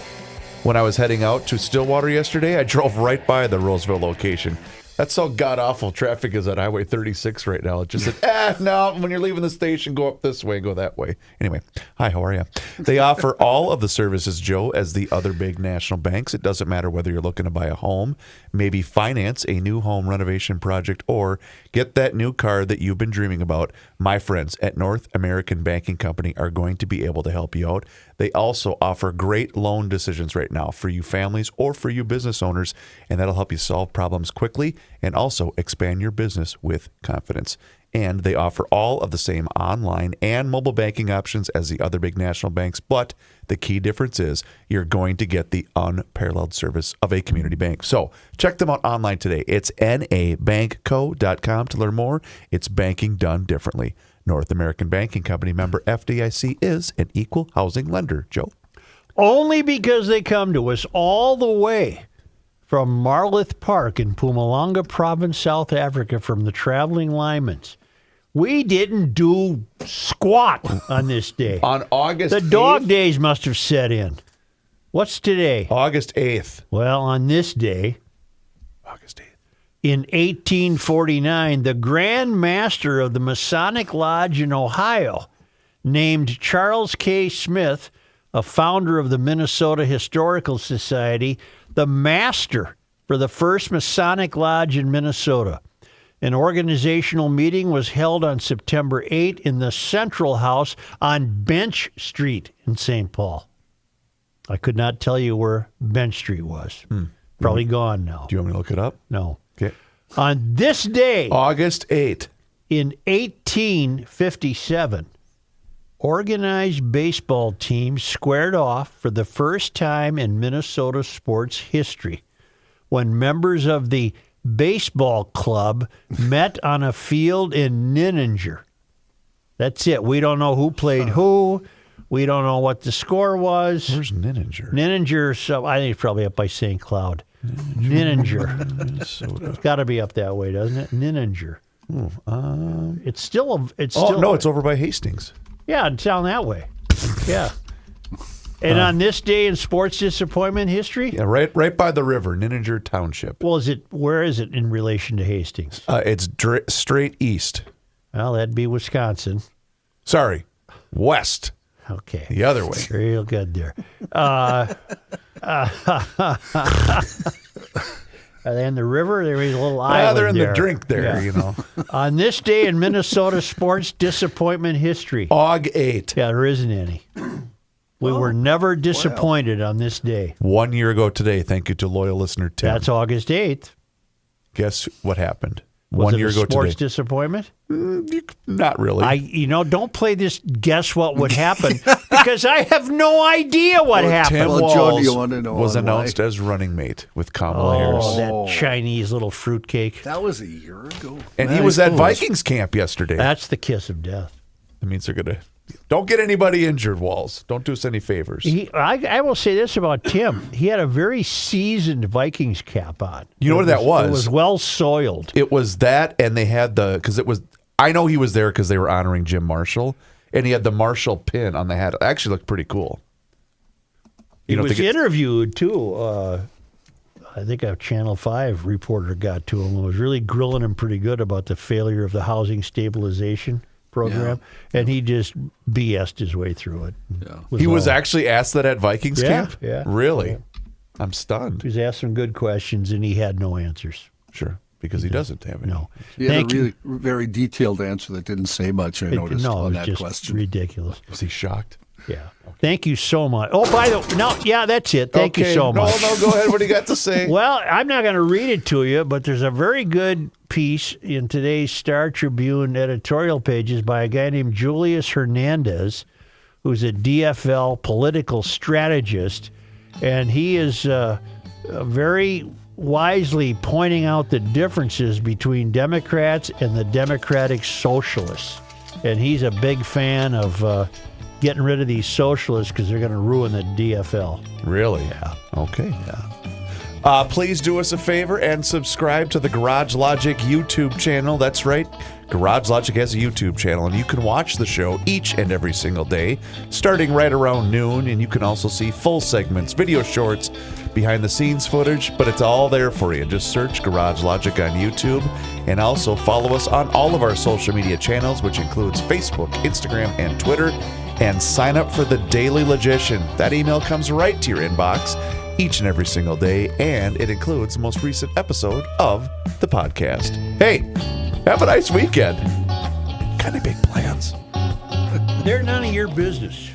when I was heading out to Stillwater yesterday, I drove right by the Roseville location. That's how god-awful traffic is at Highway 36 right now. It just said, no, when you're leaving the station, go up this way, go that way. Anyway, hi, how are you? They offer all of the services, Joe, as the other big national banks. It doesn't matter whether you're looking to buy a home, maybe finance a new home renovation project, or get that new car that you've been dreaming about. My friends at North American Banking Company are going to be able to help you out. They also offer great loan decisions right now for you families or for you business owners, and that'll help you solve problems quickly and also expand your business with confidence. And they offer all of the same online and mobile banking options as the other big national banks, but the key difference is you're going to get the unparalleled service of a community bank. So check them out online today. It's nabankco.com to learn more. It's banking done differently. North American Banking Company, member FDIC, is an equal housing lender. Joe? Only because they come to us all the way from Marloth Park in Mpumalanga Province, South Africa, from the Traveling Lymans. We didn't do squat on this day. On August 8th? The dog days must have set in. What's today? August 8th. Well, on this day, August 8th. in 1849, the Grand Master of the Masonic Lodge in Ohio, named Charles K. Smith, a founder of the Minnesota Historical Society, the master for the first Masonic Lodge in Minnesota. An organizational meeting was held on September 8 in the Central House on Bench Street in St. Paul. I could not tell you where Bench Street was. Probably gone now. Do you want me to look it up? No. Okay. On this day, August 8th. in 1857, organized baseball teams squared off for the first time in Minnesota sports history when members of the baseball club met on a field in Nininger. That's it. We don't know who played who. We don't know what the score was. Where's Nininger? Nininger, so I think it's probably up by St. Cloud. Nininger. Minnesota. It's got to be up that way, doesn't it? Nininger. It's still. No, it's over by Hastings. Yeah, it's down that way. Yeah. And on this day in sports disappointment history? Yeah, right by the river, Nininger Township. Well, where is it in relation to Hastings? It's straight east. Well, that'd be Wisconsin. Sorry, west. Okay. The other way. Real good there. Are they in the river? There is a little island they're in there. the drink there, you know. On this day in Minnesota sports disappointment history. Aug 8. Yeah, there isn't any. We were never disappointed on this day. 1 year ago today, thank you to loyal listener Tim. That's August 8th. Guess what happened? Was 1 it year a ago sports today. disappointment? Not really. Don't play this guess what would happen because I have no idea what happened. Tim Well, Walz Joe, do you want to know was why? announced as running mate with Kamala Harris. Oh, that Chinese little fruitcake. That was a year ago. And he was at Vikings camp yesterday. That's the kiss of death. That means they're going to... Don't get anybody injured, Walls. Don't do us any favors. I will say this about Tim. He had a very seasoned Vikings cap on. You know what that was? It was well soiled. It was that, and they had because it was... I know he was there because they were honoring Jim Marshall, and he had the Marshall pin on the hat. It actually looked pretty cool. He was interviewed, too. I think a Channel 5 reporter got to him and was really grilling him pretty good about the failure of the housing stabilization program, and he just BS'd his way through it. Yeah. He was actually asked that at Vikings camp? Yeah. Really? Yeah. I'm stunned. He was asked some good questions, and he had no answers. Sure, because he doesn't have any. No. He had Thank a you. really very detailed answer that didn't say much, I noticed, No, it on was that just question. ridiculous. Was he shocked? Yeah. Thank you so much. Oh, by the way, no, yeah, that's it. Thank you so much. No, go ahead. What do you got to say? Well, I'm not going to read it to you, but there's a very good piece in today's Star Tribune editorial pages by a guy named Julius Hernandez, who's a DFL political strategist, and he is very wisely pointing out the differences between Democrats and the Democratic Socialists. And he's a big fan of getting rid of these socialists because they're going to ruin the DFL. Really? Yeah. Okay. Yeah. Please do us a favor and subscribe to the Garage Logic YouTube channel. That's right. Garage Logic has a YouTube channel, and you can watch the show each and every single day, starting right around noon. And you can also see full segments, video shorts, behind-the-scenes footage, but it's all there for you. Just search Garage Logic on YouTube, and also follow us on all of our social media channels, which includes Facebook, Instagram, and Twitter. And sign up for the Daily Logician. That email comes right to your inbox each and every single day, and it includes the most recent episode of the podcast. Hey, have a nice weekend. Kind of big plans. They're none of your business.